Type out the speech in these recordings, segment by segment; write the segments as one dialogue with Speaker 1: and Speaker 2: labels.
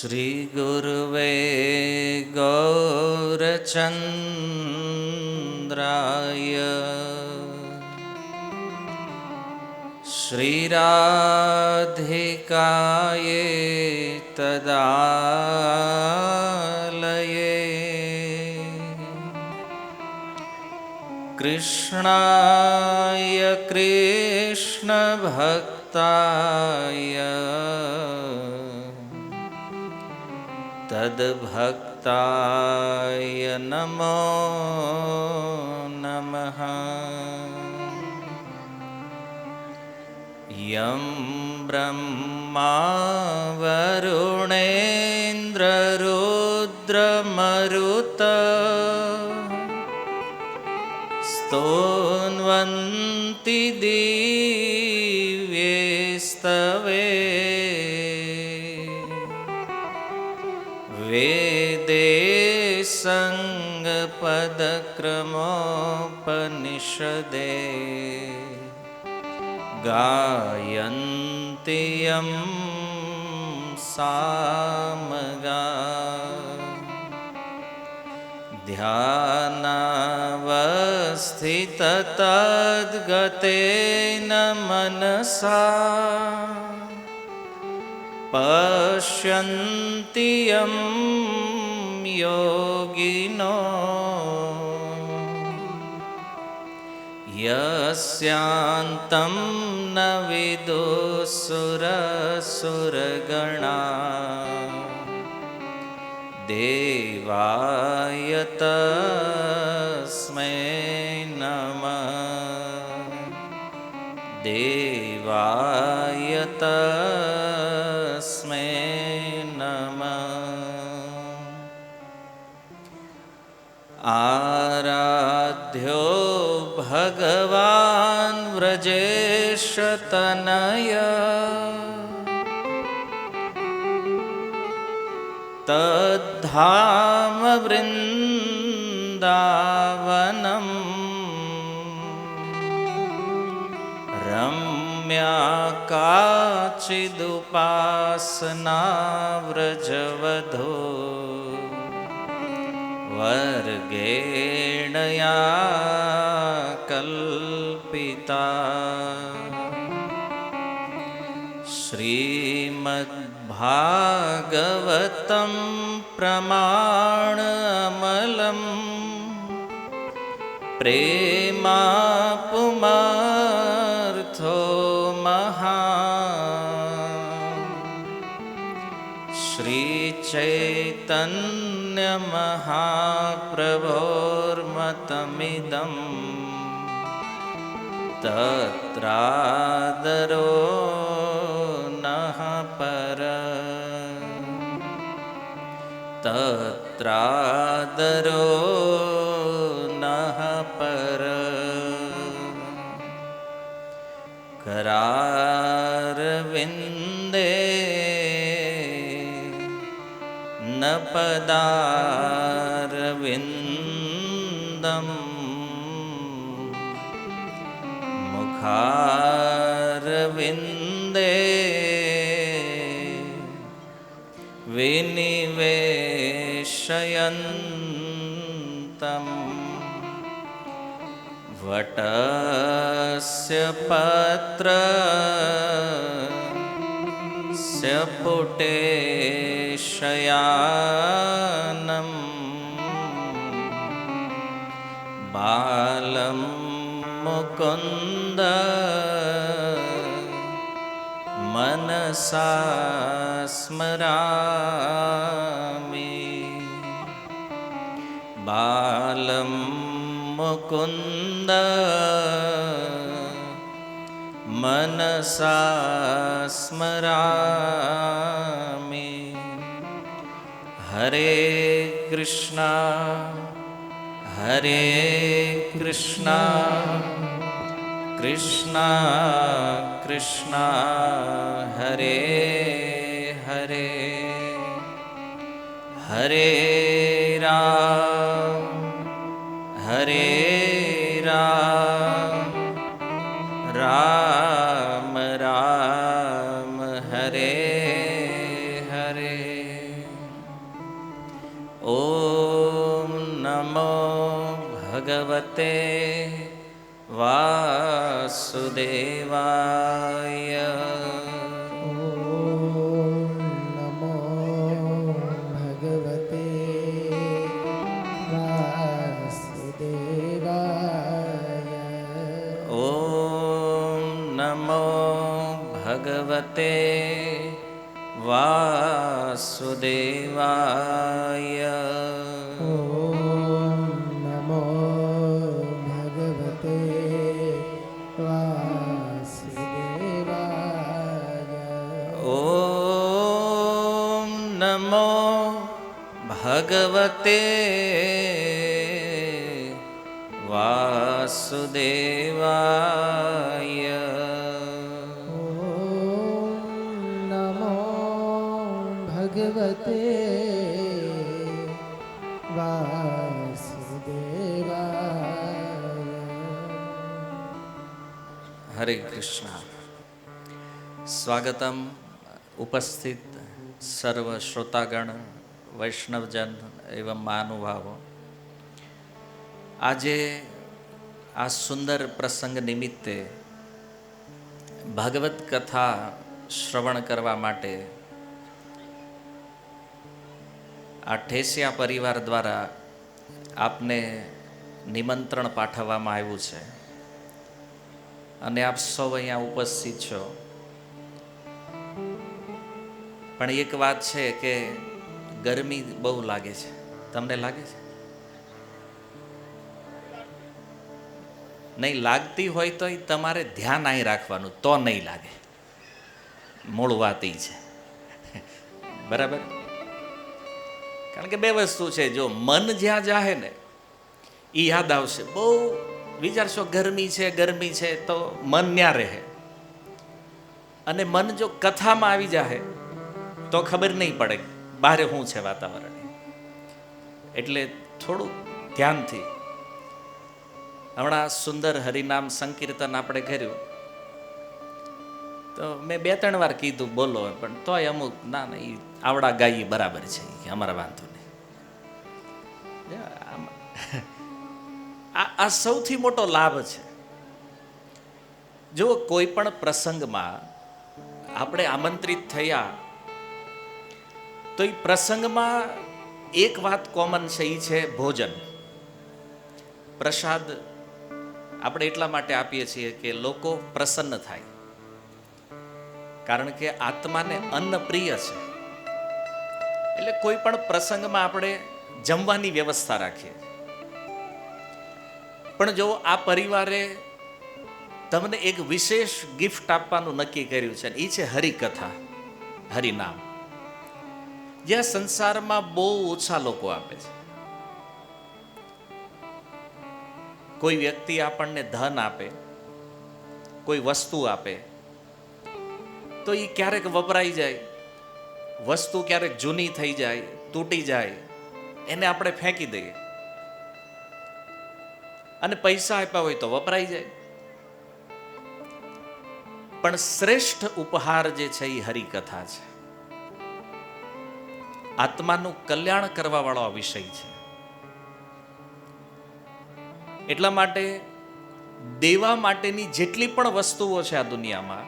Speaker 1: श्रीगुरुवे गौरचन्द्राय श्रीराधिकायै तदालये कृष्णाय कृष्णभक्ताय तद्भक्ताय नमो नमः। यं ब्रह्मा वरुणेन्द्ररुद्रमरुत स्तोन्वन्ति दिव्यैस्तवे वेदे सङ्गपदक्रमोपनिषदे गायन्ति यं सामगा ध्यानावस्थिततद्गतेन मनसा पश्यन्ति यं योगिनो यस्यान्तं न विदुः-सुरसुरगणा देवाय तस्मै नमः। देवाय तस्मै नमः। आराध्यो भगवान् व्रजेशतनय तद्धाम वृन्दावनम् रम्या काचिदुपासना व्रजवधो वर्गेण या कल्पिता। श्रीमद्भागवतं प्रमाणमलं प्रेमापुमार्थो महान्। श्रीचैतन्यमहाप्रभोर्मतमिदं तत्रादरो नः पर तत्रादरो नः पर। करारविन्दे न पदारविन्दम् मुखारविन्दे विनिवेशयन्तम् वटस्य पत्रस्य पुटे शयानं बालं मुकुन्द मनसा स्मरामि। बालं मुकुन्द मनसा स्मरामि। हरे कृष्णा हरे कृष्णा कृष्णा कृष्णा हरे हरे हरे राम हरे राम राम राम हरे हरे। ભગવતે વાસુદેવાય.
Speaker 2: નમો ભગવતે વાસુદેવાય.
Speaker 1: ઓમ નમો ભગવતે વાસુદેવાય.
Speaker 2: ઓમ નમો ભગવતે વાસુદેવાય.
Speaker 1: ઓમ નમો ભગવતે વાસુદેવાય.
Speaker 2: ભગવતે વાસુદેવાય.
Speaker 1: હરે કૃષ્ણ. સ્વાગતમ ઉપસ્થિત સર્વ શ્રોતાગણ, વૈષ્ણવજન એવં મહાનુભાવો. આજે આ સુંદર પ્રસંગ નિમિત્તે ભાગવત કથા શ્રવણ કરવા માટે આ ઠેસિયા પરિવાર દ્વારા આપને નિમંત્રણ પાઠવવામાં આવ્યું છે અને આપ સૌ અહીંયા ઉપસ્થિત છો. પણ એક વાત છે કે ગરમી બહુ લાગે છે. તમને લાગે છે? નહીં લાગતી હોય તો તમારે ધ્યાન અહીં રાખવાનું, તો નહીં લાગે. મૂળ વાત એ છે, બરાબર? કારણ કે બે વસ્તુ છે, જો મન જ્યાં જાહે ને એ યાદ આવશે. બહુ વિચારશો ગરમી છે તો મન ત્યાં રહે, અને મન જો કથામાં આવી જાહે તો ખબર નહીં પડે બહાર શું છે વાતાવરણ. એટલે થોડું ધ્યાનથી. હમણાં સુંદર હરિનામ સંકીર્તન આપણે કર્યું તો મેં 2-3 વાર કીધું બોલો, પણ તોય અમુક ના એ આવડા ગાઈ બરાબર છે, અમારા વાંધો નહીં. આ સૌથી મોટો લાભ છે. જો કોઈ પણ પ્રસંગમાં આપણે આમંત્રિત થયા તો એ પ્રસંગમાં એક વાત કોમન છે, એ છે ભોજન. પ્રસાદ આપણે એટલા માટે આપીએ છીએ કે લોકો પ્રસન્ન થાય, કારણ કે આત્માને અન્ન પ્રિય છે. એટલે કોઈ પણ પ્રસંગમાં આપણે જમવાની વ્યવસ્થા રાખીએ. પણ જો આ પરિવારે તમને એક વિશેષ ગિફ્ટ આપવાનું નક્કી કર્યું છે, એ છે હરિકથા, હરિનામ, જ્યાં સંસારમાં બહુ ઓછા લોકો આપે છે. કોઈ વ્યક્તિ આપણને ધન આપે, કોઈ વસ્તુ આપે તો એ ક્યારેક વપરાઈ જાય, વસ્તુ ક્યારેક જૂની થઈ જાય, તૂટી જાય, એને આપણે ફેંકી દઈએ. અને પૈસા આપ્યા હોય તો વપરાઈ જાય. પણ શ્રેષ્ઠ ઉપહાર જે છે એ હરિકથા છે. આત્માનું કલ્યાણ કરવા વાળો આ વિષય છે. એટલા માટે દેવા માટેની જેટલી પણ વસ્તુઓ છે આ દુનિયામાં,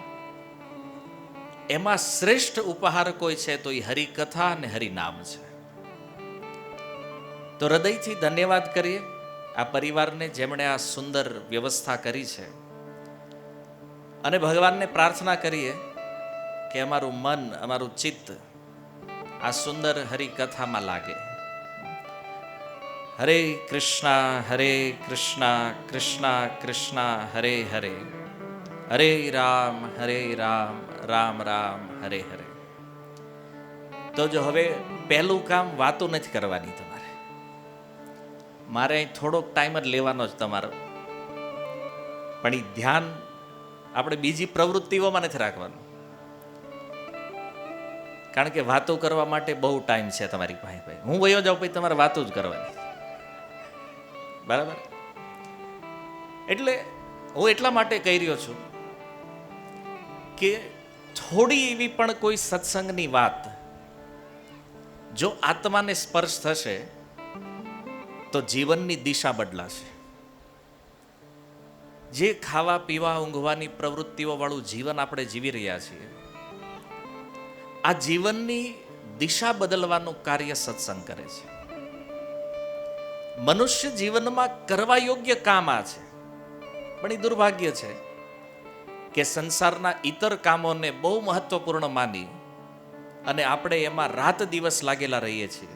Speaker 1: એમાં શ્રેષ્ઠ ઉપહાર કોઈ છે તો એ હરિકથા અને હરિનામ છે. તો હૃદયથી ધન્યવાદ કરીએ આ પરિવારને, જેમણે આ સુંદર વ્યવસ્થા કરી છે. અને ભગવાનને પ્રાર્થના કરીએ કે અમારું મન, અમારું ચિત્ત આ સુંદર હરિકથામાં લાગે. હરે કૃષ્ણ કૃષ્ણ કૃષ્ણ હરે હરે, હરે રામ રામ રામ હરે હરે. તો જો હવે પહેલું કામ વાતો નથી કરવાની તમારે, મારે અહીં થોડોક ટાઈમ જ લેવાનો જ તમારો. પણ એ ધ્યાન આપણે બીજી પ્રવૃત્તિઓમાં નથી રાખવાનું, કારણ કે વાતો કરવા માટે બહુ ટાઈમ છે તમારી પાસે. હું વયો જાઉં પછી તમારે વાતો જ કરવાની, બરાબર? એટલે હું એટલા માટે કહી રહ્યો છું કે થોડી એવી પણ કોઈ સત્સંગની વાત જો આત્માને સ્પર્શ થશે તો જીવનની દિશા બદલાશે. જે ખાવા પીવા ઊંઘવાની પ્રવૃત્તિઓ વાળું જીવન આપણે જીવી રહ્યા છીએ, આ જીવનની દિશા બદલવાનું કાર્ય સત્સંગ કરે છે. મનુષ્ય જીવનમાં કરવા યોગ્ય કામ આ છે, પણ એ દુર્ભાગ્ય છે કે સંસારના ઇતર કામોને બહુ મહત્વપૂર્ણ માની અને આપણે એમાં રાત દિવસ લાગેલા રહીએ છીએ.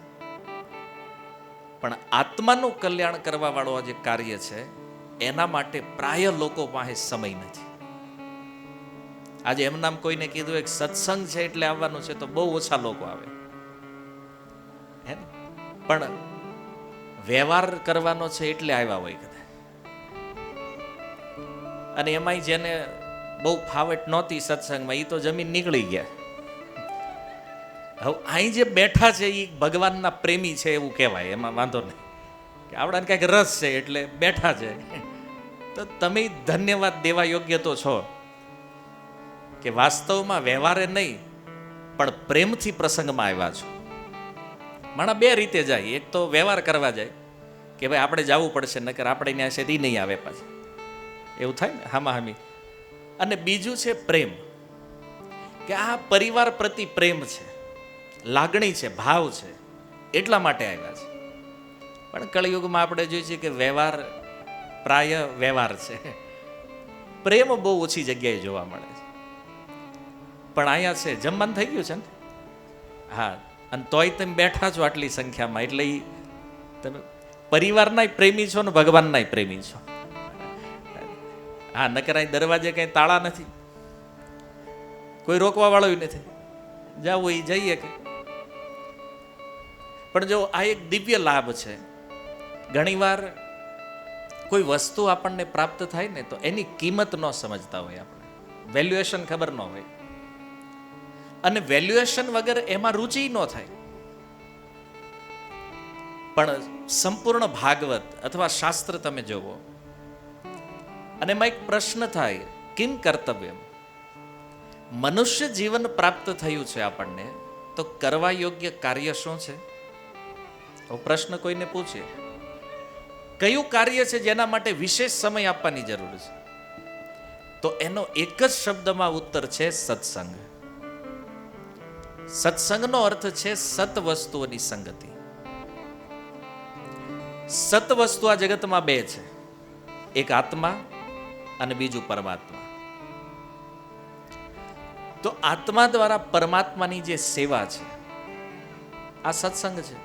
Speaker 1: પણ આત્માનું કલ્યાણ કરવા વાળો જે કાર્ય છે એના માટે પ્રાય લોકો પાસે સમય નથી. આજે એમ નામ કોઈને કીધું એક સત્સંગ છે એટલે આવવાનું છે તો બહુ ઓછા લોકો આવે, હે ને? પણ વ્યવહાર કરવાનો છે એટલે આવ્યા હોય કદાચ. અને એમાંય જેને બહુ ફાવટ નહોતી સત્સંગમાં એ તો જમીન નીકળી ગયા. હવે અહીં જે બેઠા છે એ ભગવાનના પ્રેમી છે એવું કહેવાય, એમાં વાંધો નહીં કે આવડાને કાંઈક રસ છે એટલે બેઠા છે. તો તમે ધન્યવાદ દેવા યોગ્ય તો છો કે વાસ્તવમાં વ્યવહારે નહીં પણ પ્રેમથી પ્રસંગમાં આવ્યા છો. માણા બે રીતે જાય, એક તો વ્યવહાર કરવા જાય કે ભાઈ આપણે જવું પડશે નકર આપણે ત્યાં છે એ નહીં આવે પાછું, એવું થાય ને હામા હામી. અને બીજું છે પ્રેમ, કે આ પરિવાર પ્રતિ પ્રેમ છે, લાગણી છે, ભાવ છે, એટલા માટે આવ્યા છે. પણ કળિયુગમાં આપણે જોઈએ છીએ કે વ્યવહાર પ્રાય વ્યવહાર છે, પ્રેમ બહુ ઓછી જગ્યાએ જોવા મળે છે. પણ અહીંયા છે જમવાનું થઈ ગયું છે ને, હા, અને તોય તમે બેઠા છો આટલી સંખ્યામાં, એટલે તમે પરિવારના પ્રેમી છો ને ભગવાનના પ્રેમી છો. હા, નકર અહીં દરવાજે કઈ તાળા નથી, કોઈ રોકવા વાળો નથી, જાવું એ જઈએ કે. પણ જો આ એક દિવ્ય લાભ છે. ઘણીવાર કોઈ વસ્તુ આપણને પ્રાપ્ત થાય ને તો એની કિંમત ન સમજતા હોય, આપણે વેલ્યુએશન ખબર ન હોય, અને વેલ્યુએશન વગર એમાં રુચિ ન થાય. પણ સંપૂર્ણ ભાગવત અથવા શાસ્ત્ર તમે જોવો અને એમાં એક પ્રશ્ન થાય, કિમ કર્તવ્યમ? મનુષ્ય જીવન પ્રાપ્ત થયું છે આપણને, તો કરવા યોગ્ય કાર્ય શું છે? પ્રશ્ન કોઈને પૂછે, કયું કાર્ય છે જેના માટે વિશેષ સમય આપવાની જરૂર છે? તો એનો એક જ શબ્દમાં ઉત્તર છે સત્સંગ. સત્સંગનો અર્થ છે સત વસ્તુઓની સંગતિ. સત વસ્તુ આ જગતમાં બે છે, એક આત્મા અને બીજું પરમાત્મા. તો આત્મા દ્વારા પરમાત્માની જે સેવા છે આ સત્સંગ છે.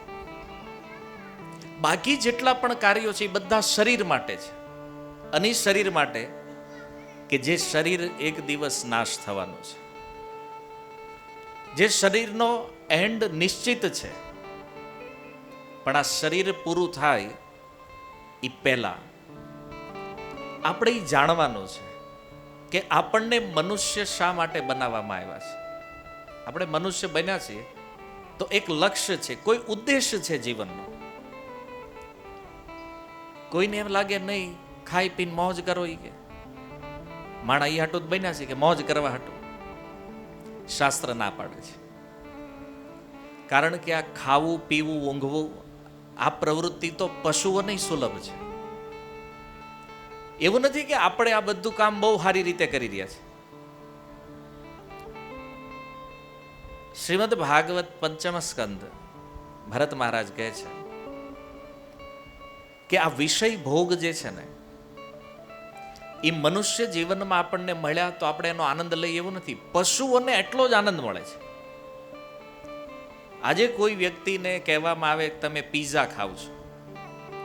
Speaker 1: બાકી જેટલા પણ કાર્યો છે એ બધા શરીર માટે છે, અને શરીર માટે કે જે શરીર એક દિવસ નાશ થવાનું છે, જે શરીરનો એન્ડ નિશ્ચિત છે. પણ આ શરીર પૂરું થાય એ પહેલા આપણે એ જાણવાનું છે કે આપણને મનુષ્ય શા માટે બનાવવામાં આવ્યા છે. આપણે મનુષ્ય બન્યા છીએ તો એક લક્ષ્ય છે, કોઈ ઉદ્દેશ્ય છે જીવનનો. કોઈને એમ લાગે નહીં ખાઈ પીને મોજ કરો, એ કે માણા એ હાટું જ બન્યા છે કે મોજ કરવા હાટું. શાસ્ત્ર ના પાડે છે, કારણ કે આ ખાવું પીવું ઊંઘવું આ પ્રવૃત્તિ તો પશુઓને સુલભ છે. એવું નથી કે આપણે આ બધું કામ બહુ સારી રીતે કરી રહ્યા છે. શ્રીમદ ભાગવત પંચમ સ્કંદ ભરત મહારાજ કહે છે કે આ વિષય ભોગ જે છે ને એ મનુષ્ય જીવનમાં આપણને મળ્યા તો આપણે એનો આનંદ લઈએ એવું નથી, પશુઓને એટલો જ આનંદ મળે છે. આજે કોઈ વ્યક્તિને કહેવામાં આવે કે તમે પીઝા ખાવ છો,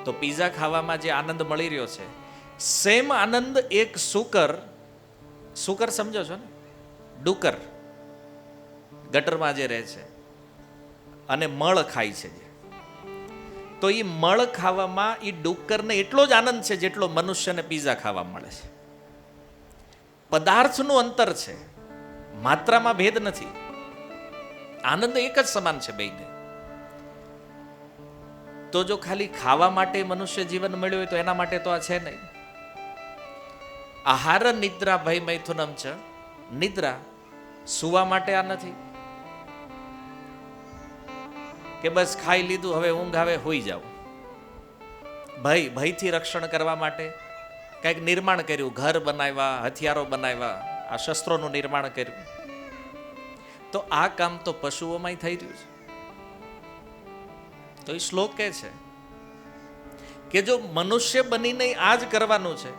Speaker 1: તો પીઝા ખાવામાં જે આનંદ મળી રહ્યો છે સેમ આનંદ એક સુકર સમજો છો ને, ડુકર ગટરમાં જે રહે છે અને મળ ખાય છે, તો એ મળ ખાવામાં એ ડુક્કરને એટલો જ આનંદ છે જેટલો મનુષ્યને પીઝા ખાવા મળે છે. પદાર્થનું અંતર છે, માત્રામાં ભેદ નથી, આનંદ એક જ સમાન છે બેયને. તો જો ખાલી ખાવા માટે મનુષ્ય જીવન મળ્યું હોય તો એના માટે તો આ છે નહીં. આહાર નિદ્રા ભય મૈથુનમ છે, નિદ્રા સુવા માટે આ નથી કે બસ ખાઈ લીધું હવે ઊંઘ આવે હોઈ જાવ. ભયથી રક્ષણ કરવા માટે કંઈક નિર્માણ કર્યું, ઘર બનાવ્યા, હથિયારો બનાવ્યા, આ શસ્ત્રોનું નિર્માણ કર્યું, તો આ કામ તો પશુઓમાં થઈ રહ્યું છે. તો એ શ્લોક કહે છે કે જો મનુષ્ય બનીને આ જ કરવાનું છે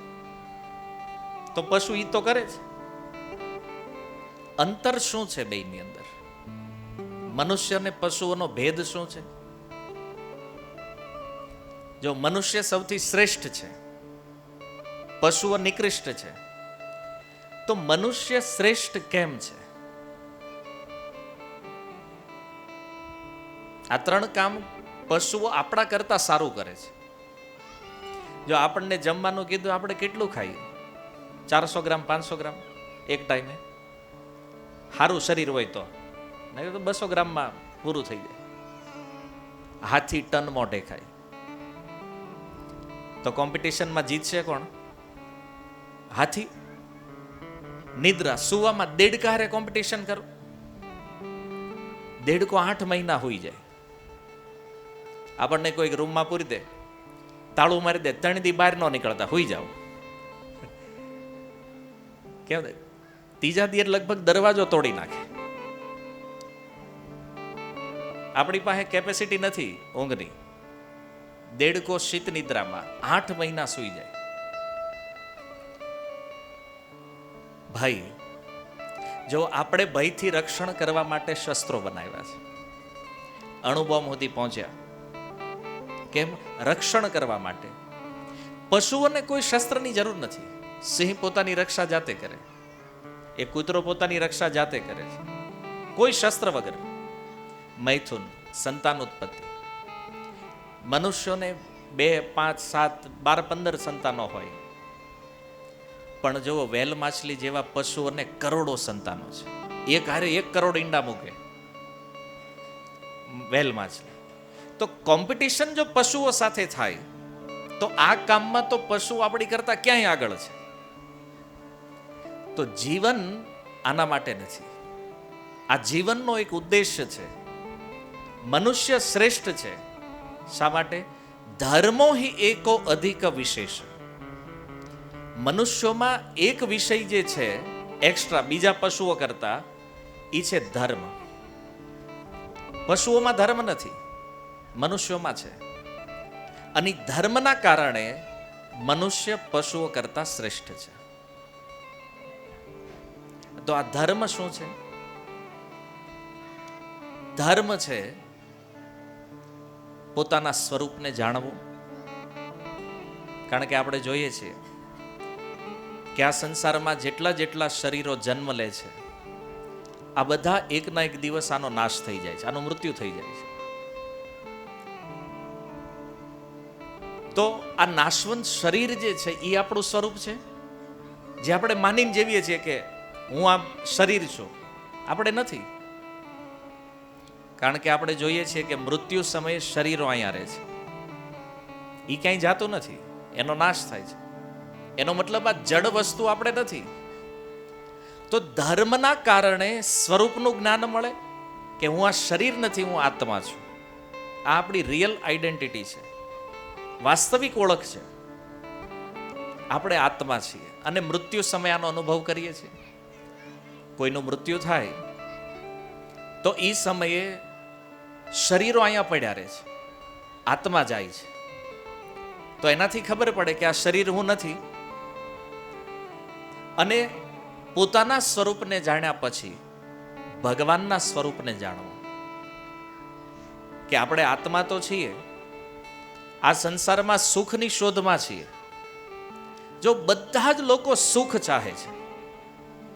Speaker 1: તો પશુ ઈ તો કરે છે. અંતર શું છે બેની અંદર? મનુષ્ય અને પશુઓનો ભેદ શું છે? જો મનુષ્ય સૌથી શ્રેષ્ઠ છે, પશુઓ નિકૃષ્ટ છે, તો મનુષ્ય શ્રેષ્ઠ કેમ છે? આ ત્રણ કામ પશુઓ આપણા કરતા સારું કરે છે. જો આપણને જમવાનું કીધું, આપણે કેટલું ખાઈએ? 400 ગ્રામ 500 ગ્રામ એક ટાઈમે, સારું શરીર હોય તો, નહીં તો 200 ગ્રામમાં પૂરું થઈ જાય. હાથી ટન મોઢે ખાય. તો કોમ્પિટિશનમાં જીતશે કોણ? હાથી? નિદ્રા સુવામાં દેડકા હારે કોમ્પિટિશન કરો. દેડકો 8 મહિના હોઈ જાય. આપણને કોઈ રૂમમાં પૂરી દે, તાળું મારી દે, 3 દી બહાર ન નીકળતા, હોઈ જાઓ. કેમ? ત્રીજા દી લગભગ દરવાજો તોડી નાખે. આપણી પાસે કેપેસિટી નથી ઊંઘની. દેડકો શીત નિદ્રામાં 8 મહિના સૂઈ જાય. ભાઈ, જો આપણે ભયથી રક્ષણ કરવા માટે શસ્ત્રો બનાવ્યા છે, અણુબોમ્બ સુધી પહોંચ્યા, કેમ? રક્ષણ કરવા માટે. પશુઓને કોઈ શસ્ત્રની જરૂર નથી. સિંહ પોતાની રક્ષા જાતે કરે, એ કૂતરો પોતાની રક્ષા જાતે કરે છે, કોઈ શસ્ત્ર વગર. મૈથુન, સંતાન ઉત્પત્તિ. મનુષ્યોને 2, 5, 7, 12, 15 સંતાનો હોય, પણ જો વેલ માછલી જેવા પશુઓને કરોડો સંતાનો છે. એક હારે 1 કરોડ ઈંડા મૂકે વેલ માછલી. તો કોમ્પિટિશન જો પશુઓ સાથે થાય તો આ કામમાં તો પશુ આપણી કરતા ક્યાંય આગળ છે. તો જીવન આના માટે નથી. આ જીવનનો એક ઉદ્દેશ્ય છે. મનુષ્ય શ્રેષ્ઠ છે. શા માટે? ધર્મો હિ એકો અધિક વિશેષ. મનુષ્યોમાં એક વિષય જે છે એક્સ્ટ્રા બીજા પશુઓ કરતા, એ છે ધર્મ. પશુઓમાં ધર્મ નથી, મનુષ્યોમાં છે. અને ધર્મના કારણે મનુષ્ય પશુઓ કરતા શ્રેષ્ઠ છે. તો આ ધર્મ શું છે? ધર્મ છે પોતાના સ્વરૂપને જાણવું. કારણ કે આપણે જોઈએ છીએ કે આ સંસારમાં જેટલા જેટલા શરીરો જન્મ લે છે, આ બધા એકના એક દિવસ આનો નાશ થઈ જાય છે, આનું મૃત્યુ થઈ જાય છે. તો આ નાશવંત શરીર જે છે એ આપણું સ્વરૂપ છે, જે આપણે માનીને જેવીએ છીએ કે હું આ શરીર છું. આપણે નથી. કારણ કે આપણે જોઈએ છીએ કે મૃત્યુ સમયે શરીરો અહીંયા રહે છે, એ ક્યાંય જાતું નથી, એનો નાશ થાય છે. એનો મતલબ આ જડ વસ્તુ આપણે નથી. તો ધર્મના કારણે સ્વરૂપનું જ્ઞાન મળે કે હું આ શરીર નથી, હું આત્મા છું. આ આપણી રિયલ આઈડેન્ટિટી છે, વાસ્તવિક ઓળખ છે. આપણે આત્મા છીએ અને મૃત્યુ સમયે આનો અનુભવ કરીએ છીએ. કોઈનું મૃત્યુ થાય તો એ સમયે શરીરો અહીંયા પડ્યા રહે છે, આત્મા જાય છે. તો એનાથી ખબર પડે કે આ શરીર હું નથી. અને પોતાના સ્વરૂપને જાણ્યા પછી ભગવાનના સ્વરૂપને જાણવું કે આપણે આત્મા તો છીએ, આ સંસારમાં સુખની શોધમાં છીએ. જો બધા જ લોકો સુખ ચાહે છે,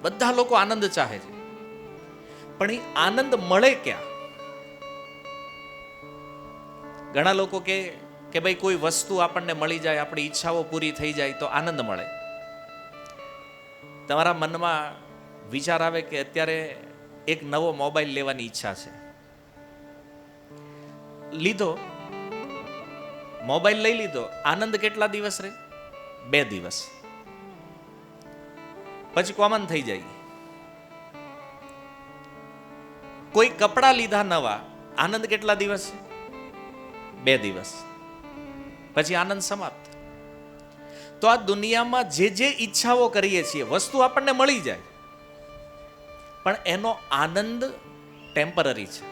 Speaker 1: બધા લોકો આનંદ ચાહે છે, પણ એ આનંદ મળે ક્યાં? ઘણા લોકો કે ભાઈ કોઈ વસ્તુ આપણને મળી જાય, આપણી ઈચ્છાઓ પૂરી થઈ જાય તો આનંદ મળે. તમારા મનમાં વિચાર આવે કે અત્યારે એક નવો મોબાઈલ લેવાની ઈચ્છા છે, લીધો, મોબાઈલ લઈ લીધો, આનંદ કેટલા દિવસ રહે? 2 દિવસ, પછી કોમન થઈ જાય. કોઈ કપડા લીધા નવા, આનંદ કેટલા દિવસ છે? 2 દિવસ, પછી આનંદ સમાપ્ત. તો આ દુનિયામાં જે ઈચ્છાઓ કરીએ છીએ વસ્તુ આપણને મળી જાય, પણ એનો આનંદ ટેમ્પરરી છે,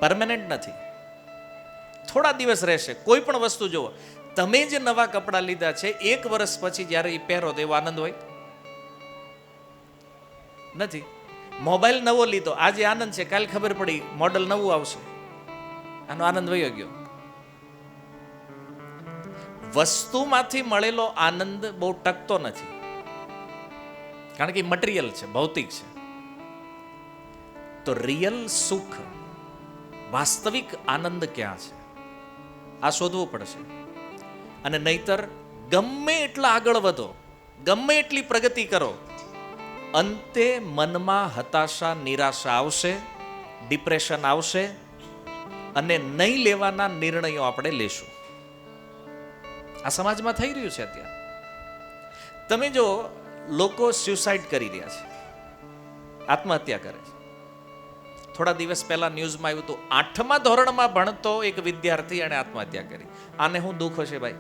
Speaker 1: પરમેનન્ટ નથી, થોડા દિવસ રહેશે. કોઈ પણ વસ્તુ જુઓ, તમે જે નવા કપડાં લીધા છે 1 વર્ષ પછી જ્યારે એ પહેરો તો એવો આનંદ હોય નથી. મોબાઈલ નવો લીધો, આજે આનંદ છે, કાલ ખબર પડી મોડલ નવું આવશે, આનો આનંદ વયો ગયો. વસ્તુમાંથી મળેલો આનંદ બહુ ટકતો નથી, કારણ કે મટીરિયલ છે, ભૌતિક છે. તો રિયલ સુખ, વાસ્તવિક આનંદ ક્યાં છે આ શોધવું પડશે. અને નહીતર ગમે એટલા આગળ વધો, ગમે એટલી પ્રગતિ કરો, અંતે મનમાં હતાશા, નિરાશા આવશે, ડિપ્રેશન આવશે અને નહીં લેવાના નિર્ણયો આપણે લેશું. આ સમાજમાં થઈ રહ્યું છે અત્યારે. તમે જો લોકો સ્યુસાઇડ કરી રહ્યા છે, આત્મહત્યા કરે છે. થોડા દિવસ પહેલા ન્યૂઝમાં આવ્યું હતું, 8મા ધોરણમાં ભણતો એક વિદ્યાર્થી એણે આત્મહત્યા કરી. આને શું દુઃખ હશે ભાઈ,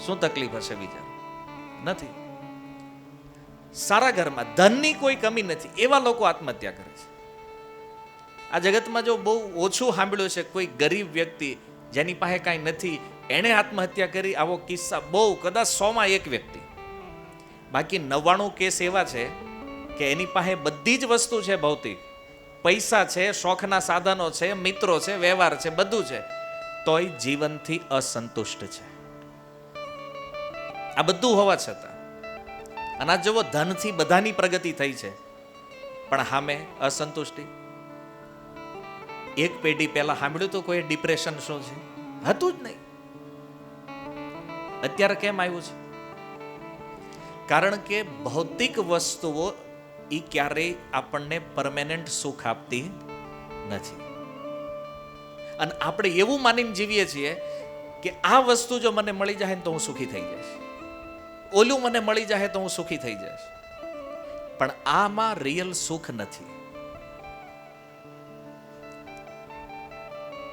Speaker 1: શું તકલીફ હશે વિચાર? નથી. સારા ઘરમાં ધનની કોઈ કમી નથી, એવા લોકો આત્મહત્યા કરે છે. આ જગતમાં જો બહુ ઓછું સાંભળ્યું છે કોઈ ગરીબ વ્યક્તિ જેની પાસે કાંઈ નથી એણે આત્મહત્યા કરી, આવો કિસ્સા બહુ, કદાચ 100માં 1 વ્યક્તિ. બાકી 99 કેસ એવા છે કે એની પાસે બધી જ વસ્તુ છે, ભૌતિક પૈસા છે, શોખના સાધનો છે, મિત્રો છે, વ્યવહાર છે, બધું છે, તોય જીવનથી અસંતુષ્ટ છે. આ બધું હોવા છતાં, અને આ જુઓ, ધનથી બધાની પ્રગતિ થઈ છે, પણ સામે અસંતુષ્ટિ. એક પેઢી પહેલા સાંભળ્યું તો કોઈ ડિપ્રેશન શું છે? હતું જ નહીં. અત્યારે કેમ આવ્યું છે? કારણ કે ભૌતિક વસ્તુઓ એ ક્યારેય આપણને પરમેનન્ટ સુખ આપતી નથી. અને આપણે એવું માનીને જીવીએ છીએ કે આ વસ્તુ જો મને મળી જાય ને તો હું સુખી થઈ જઈશ, ઓલું મને મળી જાય તો હું સુખી થઈ જઈશ. પણ આમાં રિયલ સુખ નથી.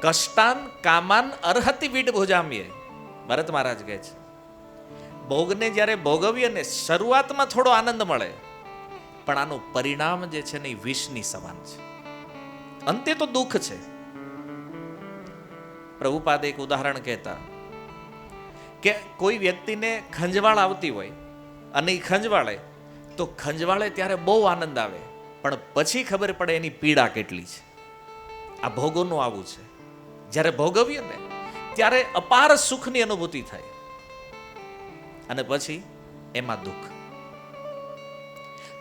Speaker 1: કષ્ટાન કામાન અર્હતિ વિડ ભોજામ્યે, ભરત મહારાજ કહે છે. ભોગને જ્યારે ભોગવીએ ને શરૂઆતમાં થોડો આનંદ મળે, પણ આનું પરિણામ જે છે ને એ વિષની સમાન છે, અંતે તો દુઃખ છે. પ્રભુપાદ એક ઉદાહરણ કહેતા કે કોઈ વ્યક્તિને ખંજવાળ આવતી હોય અને એ ખંજવાળે તો ખંજવાળે ત્યારે બહુ આનંદ આવે, પણ પછી ખબર પડે એની પીડા કેટલી છે. આ ભોગોનું આવું છે. જ્યારે ભોગવીએ ને ત્યારે અપાર સુખની અનુભૂતિ થાય અને પછી એમાં દુઃખ.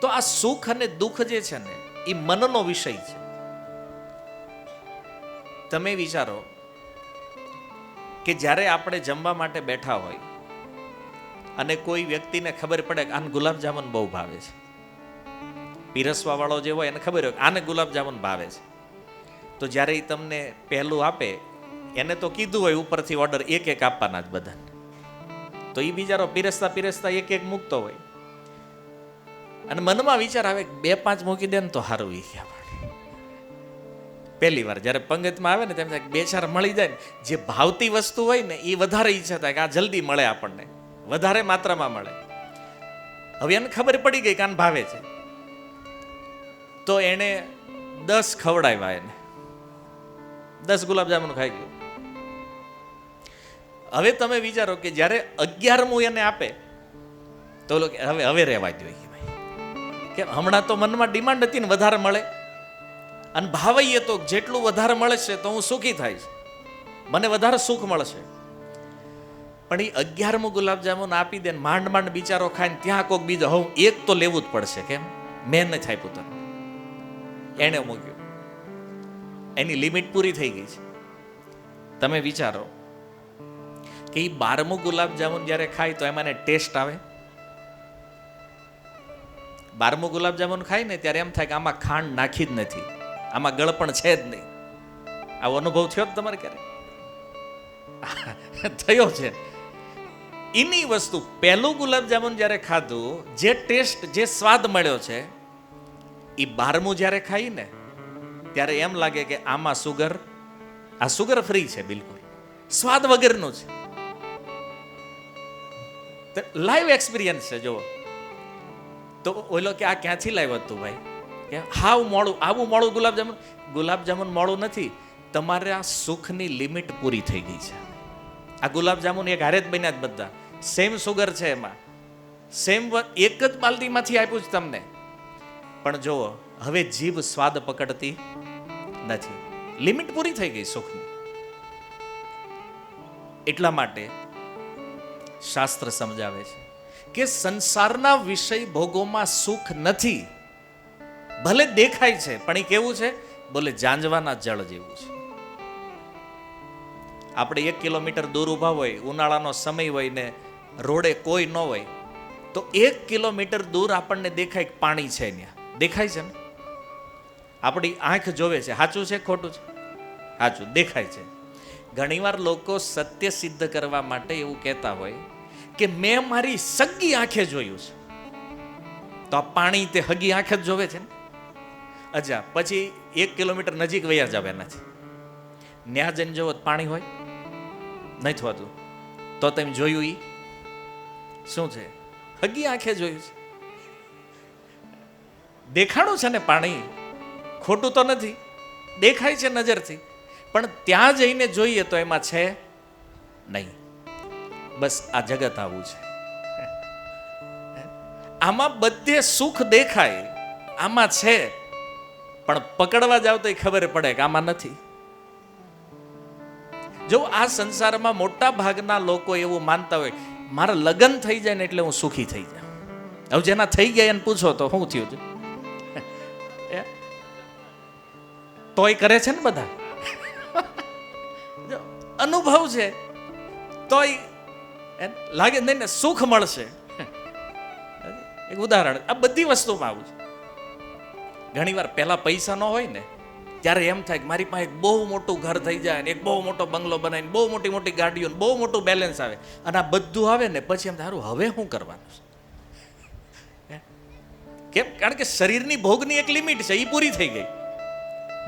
Speaker 1: તો આ સુખ અને દુઃખ જે છે ને એ મનનો વિષય છે. તમે વિચારો કે જ્યારે આપણે જમવા માટે બેઠા હોય અને કોઈ વ્યક્તિને ખબર પડે કે આને ગુલાબજામુન બહુ ભાવે છે, પીરસવા વાળો જે હોય એને ખબર હોય કે આને ગુલાબજામુન ભાવે છે, તો જ્યારે એ તમને પહેલું આપે એને તો કીધું હોય ઉપરથી ઓર્ડર એક આપવાના જ બધાને, તો એ બિચારો પીરસતા પીરસતા એક મૂકતો હોય અને મનમાં વિચાર આવે 2-5 મૂકી દે ને તો સારું. એ પહેલી વાર જ્યારે પંગતમાં આવે ને તેમ થાય 2-4 મળી જાય ને, જે ભાવતી વસ્તુ હોય ને એ વધારે ઈચ્છા થાય કે આ જલ્દી મળે, આપણને વધારે માત્રામાં મળે. હવે એને ખબર પડી ગઈ કે આને ભાવે છે, તો એને 10 ખવડાવ્યા, એને 10 ગુલાબજામુન ખાઈ ગયો. હવે તમે વિચારો કે જ્યારે 11મું એને આપે તો હવે રહેવા જોઈએ કે હમણાં તો મનમાં ડિમાન્ડ હતી ને વધારે મળે, અને ભાવઈએ તો જેટલું વધારે મળે છે તો હું સુખી થઈશ, મને વધારે સુખ મળશે. પણ એ 11મું ગુલાબજામુન આપી દે, માંડ માંડ બિચારો ખાય ને ત્યાં કોઈક બીજો હું એક તો લેવું જ પડશે, કેમ મેં નથી આપ્યું તને, એને મૂક્યું, એની લિમિટ પૂરી થઈ ગઈ છે. તમે વિચારો કે એ 12મું ગુલાબજામુન જ્યારે ખાય તો એમાં ટેસ્ટ આવે. 12મું ગુલાબજામુન ખાય ને ત્યારે એમ થાય કે આમાં ખાંડ નાખી જ નથી, આમાં ગળપણ છે જ નહીં. આવો અનુભવ થયો જ તમારે ક્યારે? થયો છે. એની વસ્તુ પહેલું ગુલાબજામુન જ્યારે ખાધું, જે ટેસ્ટ, જે સ્વાદ મળ્યો છે, એ 12મું જ્યારે ખાઈ ને ત્યારે એમ લાગે કે આમાં સુગર, આ સુગર ફ્રી છે, બિલકુલ સ્વાદ વગરનું છે. લાઈવ એક્સપિરિયન્સ છે જુઓ. તો ઓલો કે આ ક્યાંથી લાવ્યો તું ભાઈ? કે હાવ મોડું, આવું મોડું ગુલાબજામુન મોડું નથી, તમારે આ સુખની લિમિટ પૂરી થઈ ગઈ છે. આ ગુલાબજામુન એક હારે જ બન્યા જ બધા, સેમ સુગર છે એમાં, સેમ એક જ બાલદીમાંથી આપ્યું છે તમને. પણ જુઓ હવે જીભ સ્વાદ પકડતી નથી, લિમિટ પૂરી થઈ ગઈ સુખની. એટલા માટે શાસ્ત્ર સમજાવે છે કે સંસારના વિષય ભોગોમાં સુખ નથી. ભલે દેખાય છે પણ એ કેવું છે? બોલે જાંજવાના જળ જેવું છે. આપણે 1 કિલોમીટર દૂર ઊભા હોય, ઉનાળાનો સમય હોય ને રોડે કોઈ ન હોય, તો 1 કિલોમીટર દૂર આપણને દેખાય કે પાણી છે, ત્યાં દેખાય છે ને, આપણી આંખ જોવે છે. સાચું છે ખોટું છે? સાચું, દેખાય છે. ઘણીવાર લોકો સત્ય સિદ્ધ કરવા માટે એવું કહેતા હોય કે મેં મારી સગી આંખે જોયું છે. તો આ પાણી તે હગી આંખે જ જોવે છે ને. અચ્છા, પછી 1 કિલોમીટર નજીક વયા જાવ એનાથી, ન્યા જઈને જોવો પાણી હોય નહીં થતું, તો તમે જોયું ઈ શું છે? હગી આંખે જોયું છે. દેખાણું છે ને પાણી, ખોટું તો નથી, દેખાય છે નજરથી, પણ ત્યાં જઈને જોઈએ તો એમાં છે નહીં. બસ આ જગત આવું છે. આમાં બધે સુખ દેખાય, આમાં છે, પણ પકડવા જાવ તો ખબર પડે કે આમાં નથી. જો આ સંસારમાં મોટા ભાગના લોકો એવું માનતા હોય મારા લગ્ન થઈ જાય ને એટલે હું સુખી થઈ જાઉં. હવે જેના થઈ ગયા એને પૂછો તો શું થયું છે? તોય કરે છે ને બધા, અનુભવ છે તોય લાગે નહીં ને સુખ મળશે. એક ઉદાહરણ, આ બધી વસ્તુમાં આવું છે. ઘણી વાર પહેલા પૈસા ન હોય ને ત્યારે એમ થાય કે મારી પાસે એક બહુ મોટું ઘર થઈ જાય ને એક બહુ મોટો બંગલો બનાવીને બહુ મોટી મોટી ગાડીઓ, બહુ મોટું બેલેન્સ આવે, અને આ બધું આવે ને પછી એમ થાય હવે શું કરવાનું છે? કેમ? કારણ કે શરીરની ભોગની એક લિમિટ છે, એ પૂરી થઈ ગઈ.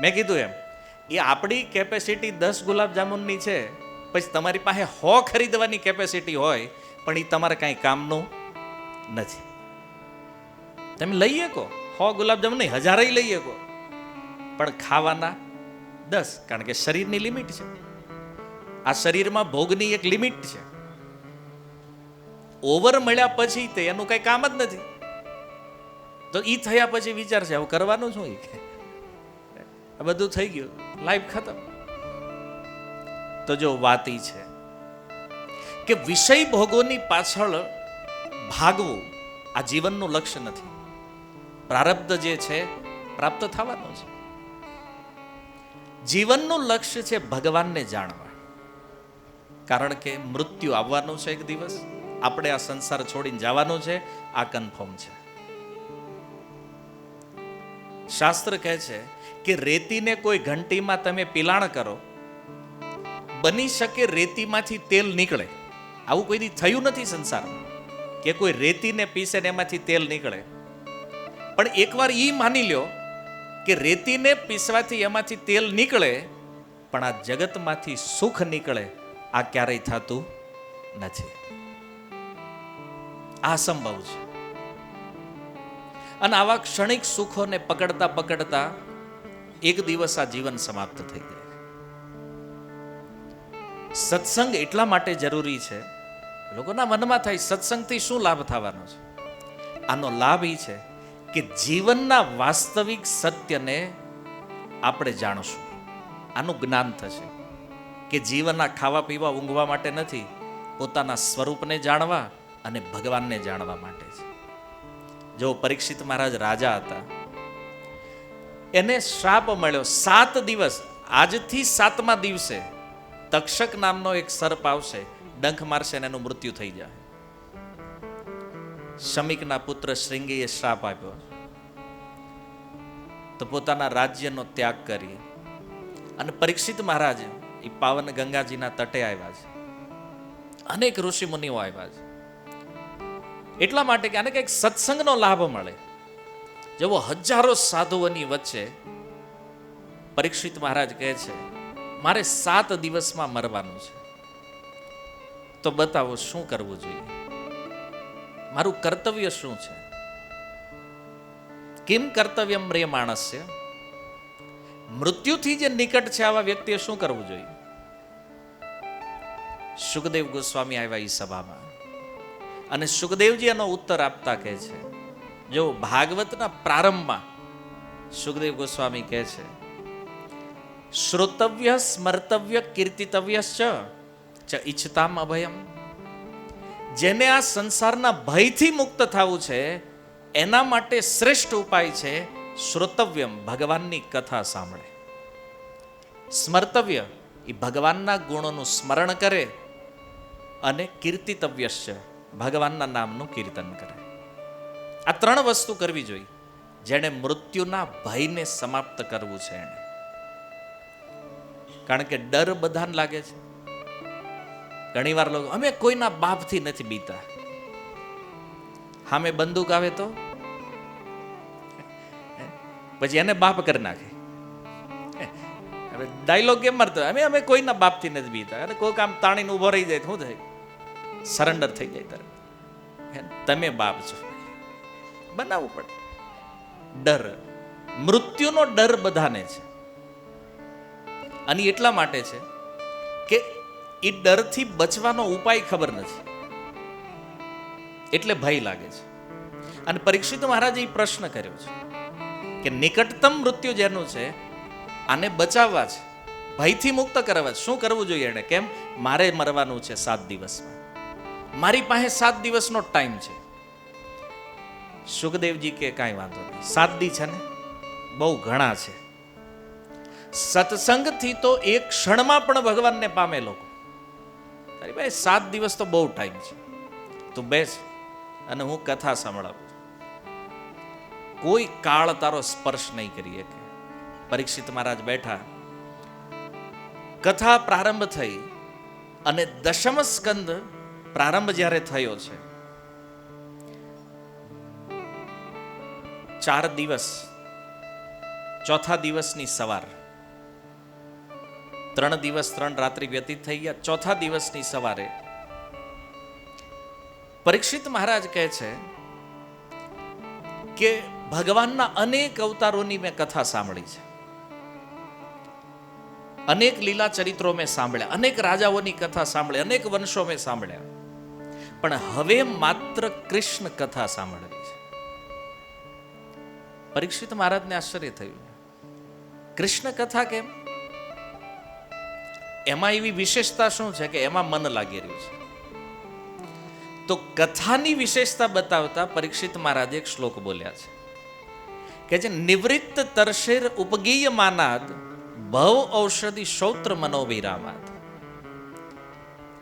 Speaker 1: મેં કીધું એમ, એ આપણી કેપેસિટી 10 ગુલાબજામુનની છે, પછી તમારી પાસે 100 ખરીદવાની કેપેસિટી હોય પણ એ તમારે કાંઈ કામનું નથી. તમે લઈ શકો 100 ગુલાબજામુન નહીં, 1000 લઈ શકો, પણ ખાવાના 10, કારણ કે શરીરની લિમિટ છે. આ શરીરમાં ભોગની એક લિમિટ છે. ઓવર મળ્યા પછી તે એનું કઈ કામ જ નથી. તો ઈ થયા પછી વિચાર છે હવે કરવાનું શું? આ બધું થઈ ગયું, લાઈફ ખતમ. તો જો વાત ઈ છે કે વિષય ભોગોની પાછળ ભાગવું આ જીવનનું લક્ષ્ય નથી. પ્રારબ્ધ જે છે પ્રાપ્ત થવાનું છે. જીવનનું લક્ષ્ય છે ભગવાનને જાણવા. કારણ કે મૃત્યુ આવવાનું છે એક દિવસ, આપણે આ સંસાર છોડીને જવાનું છે, આ કન્ફર્મ છે. શાસ્ત્ર કહે છે કે રેતીને કોઈ ઘંટીમાં તમે પિલાણ કરો, બની શકે રેતીમાંથી તેલ નીકળે. આવું કોઈ દી થયું નથી સંસારમાં કે કોઈ રેતીને પીસે ને એમાંથી તેલ નીકળે. પણ એકવાર ઈ માની લ્યો કે રેતીને પીસવાથી એમાંથી તેલ નીકળે, પણ આ જગતમાંથી સુખ નીકળે, આ ક્યારેય થતું નથી. આ સંભવ છે. અને આવા ક્ષણિક સુખોને પકડતા પકડતા એક દિવસ આ જીવન સમાપ્ત થઈ જાય. સત્સંગ એટલા માટે જરૂરી છે, લોકોના મનમાં થાય સત્સંગથી શું લાભ થવાનો છે? આનો લાભ એ છે કે જીવનના વાસ્તવિક સત્યને આપણે જાણશું. આનું જ્ઞાન થશે કે જીવનના ખાવા પીવા ઊંઘવા માટે નથી, પોતાના સ્વરૂપને જાણવા અને ભગવાનને જાણવા માટે છે. જો પરીક્ષિત મહારાજ રાજા હતા, એને શ્રાપ મળ્યો 7 દિવસ. આજથી 7મા દિવસે તક્ષક નામનો એક સર્પ આવશે, ડંખ મારશે અને એનું મૃત્યુ થઈ જાય. શમીકના પુત્ર શ્રીંગીએ શ્રાપ આપ્યો તો પોતાના રાજ્યનો ત્યાગ કરી અને પરીક્ષિત મહારાજ એ પાવન ગંગાજીના તટે આવ્યા છે. અનેક ઋષિ મુનિઓ આવ્યા છે. એટલા માટે કે આને કંઈક સત્સંગનો લાભ મળે. જેવો હજારો સાધુઓની વચ્ચે પરીક્ષિત મહારાજ કહે છે મારે 7 દિવસમાં મરવાનું છે, તો બતાવો શું કરવું જોઈએ. મારું કર્તવ્ય શું છે? કિમ કર્તવ્યમ રે માણસ્ય? મૃત્યુથી જે નિકટ છે આવા વ્યક્તિએ શું કરવું જોઈએ? સુખદેવ ગોસ્વામી આવ્યા એ સભામાં અને સુખદેવજી એનો ઉત્તર આપતા કહે છે, જો ભાગવતના પ્રારંભમાં સુખદેવ ગોસ્વામી કહે છે, શ્રોતવ્ય સ્મર્તવ્ય કીર્તિતવ્ય ચ ઈચ્છતામ અભયમ. જેને આ સંસારના ભયથી મુક્ત થવું છે એના માટે શ્રેષ્ઠ ઉપાય છે શ્રોતવ્યમ, ભગવાનની કથા સાંભળે. સ્મર્તવ્ય, એ ભગવાનના ગુણોનું સ્મરણ કરે. અને કીર્તિતવ્ય છે, ભગવાનના નામનું કીર્તન કરે. આ ત્રણ વસ્તુ કરવી જોઈએ જેણે મૃત્યુના ભયને સમાપ્ત કરવું છે એને. કારણ કે ડર બધાને લાગે છે. ઘણી વાર લોકો, અમે કોઈના બાપથી નથી બીતા. સામે બંદૂક આવે તો પછી એને બાપ કરી નાખે. હવે ડાયલોગ કેમ મારતો, અમે કોઈના બાપથી નથી બીતા. અને કોઈ કામ તાણીને ઉભો રહી જાય શું થાય? સરેન્ડર થઈ જાય તરત. તમે બાપ છો, બનાવવું પડે. ડર, મૃત્યુનો ડર બધાને છે. અને એટલા માટે છે કે એ ડરથી બચવાનો ઉપાય ખબર નથી એટલે ભય લાગે છે. અને પરીક્ષિત મહારાજે એ પ્રશ્ન કર્યો છે કે નિકટતમ મૃત્યુ જેનું છે આને બચાવવા છે, ભયથી મુક્ત કરવા છે. શું કરવું જોઈએ એને? કેમ? મારે મરવાનું છે 7 દિવસમાં, મારી પાસે 7 દિવસનો ટાઈમ છે. સુખદેવજી કે કાંઈ વાંધો નહીં, 7 દી છે ને, બહુ ઘણા છે. સત્સંગથી તો એક ક્ષણમાં પણ ભગવાનને પામે લોકો. તારી ભાઈ 7 દિવસ તો બહુ ટાઈમ છે, તું બેસ અને હું કથા સંભળાવું. કોઈ કાળ તારો સ્પર્શ નહીં કરી શકે. પરીક્ષિત મહારાજ બેઠા, કથા પ્રારંભ થઈ અને દશમ સ્કંદ પ્રારંભ જ્યારે થયો છે, 4 દિવસ, ચોથા દિવસની સવાર, 3 દિવસ 3 રાત્રિ વ્યતીત થઈ ગયા. ચોથા દિવસની સવારે પરીક્ષિત મહારાજ કહે છે કે ભગવાનના અનેક અવતારોની મેં કથા સાંભળી છે, અનેક લીલા ચરિત્રો મેં સાંભળ્યા, અનેક રાજાઓની કથા સાંભળી, અનેક વંશો મેં સાંભળ્યા, પણ હવે માત્ર કૃષ્ણ કથા સાંભળવી છે. પરીક્ષિત મહારાજને આશ્ચર્ય થયું, કૃષ્ણ કથા કેમ? એમાં એવી વિશેષતા શું છે કે એમાં મન લાગી રહ્યું છે? તો કથાની વિશેષતા બતાવતા પરીક્ષિત મહારાજે એક શ્લોક બોલ્યા છે કે જે નિવૃત્ત તરશેર ઉપગીય માનાદ ભવ ઔષધિ શ્રોત્ર મનોવિરામાદ.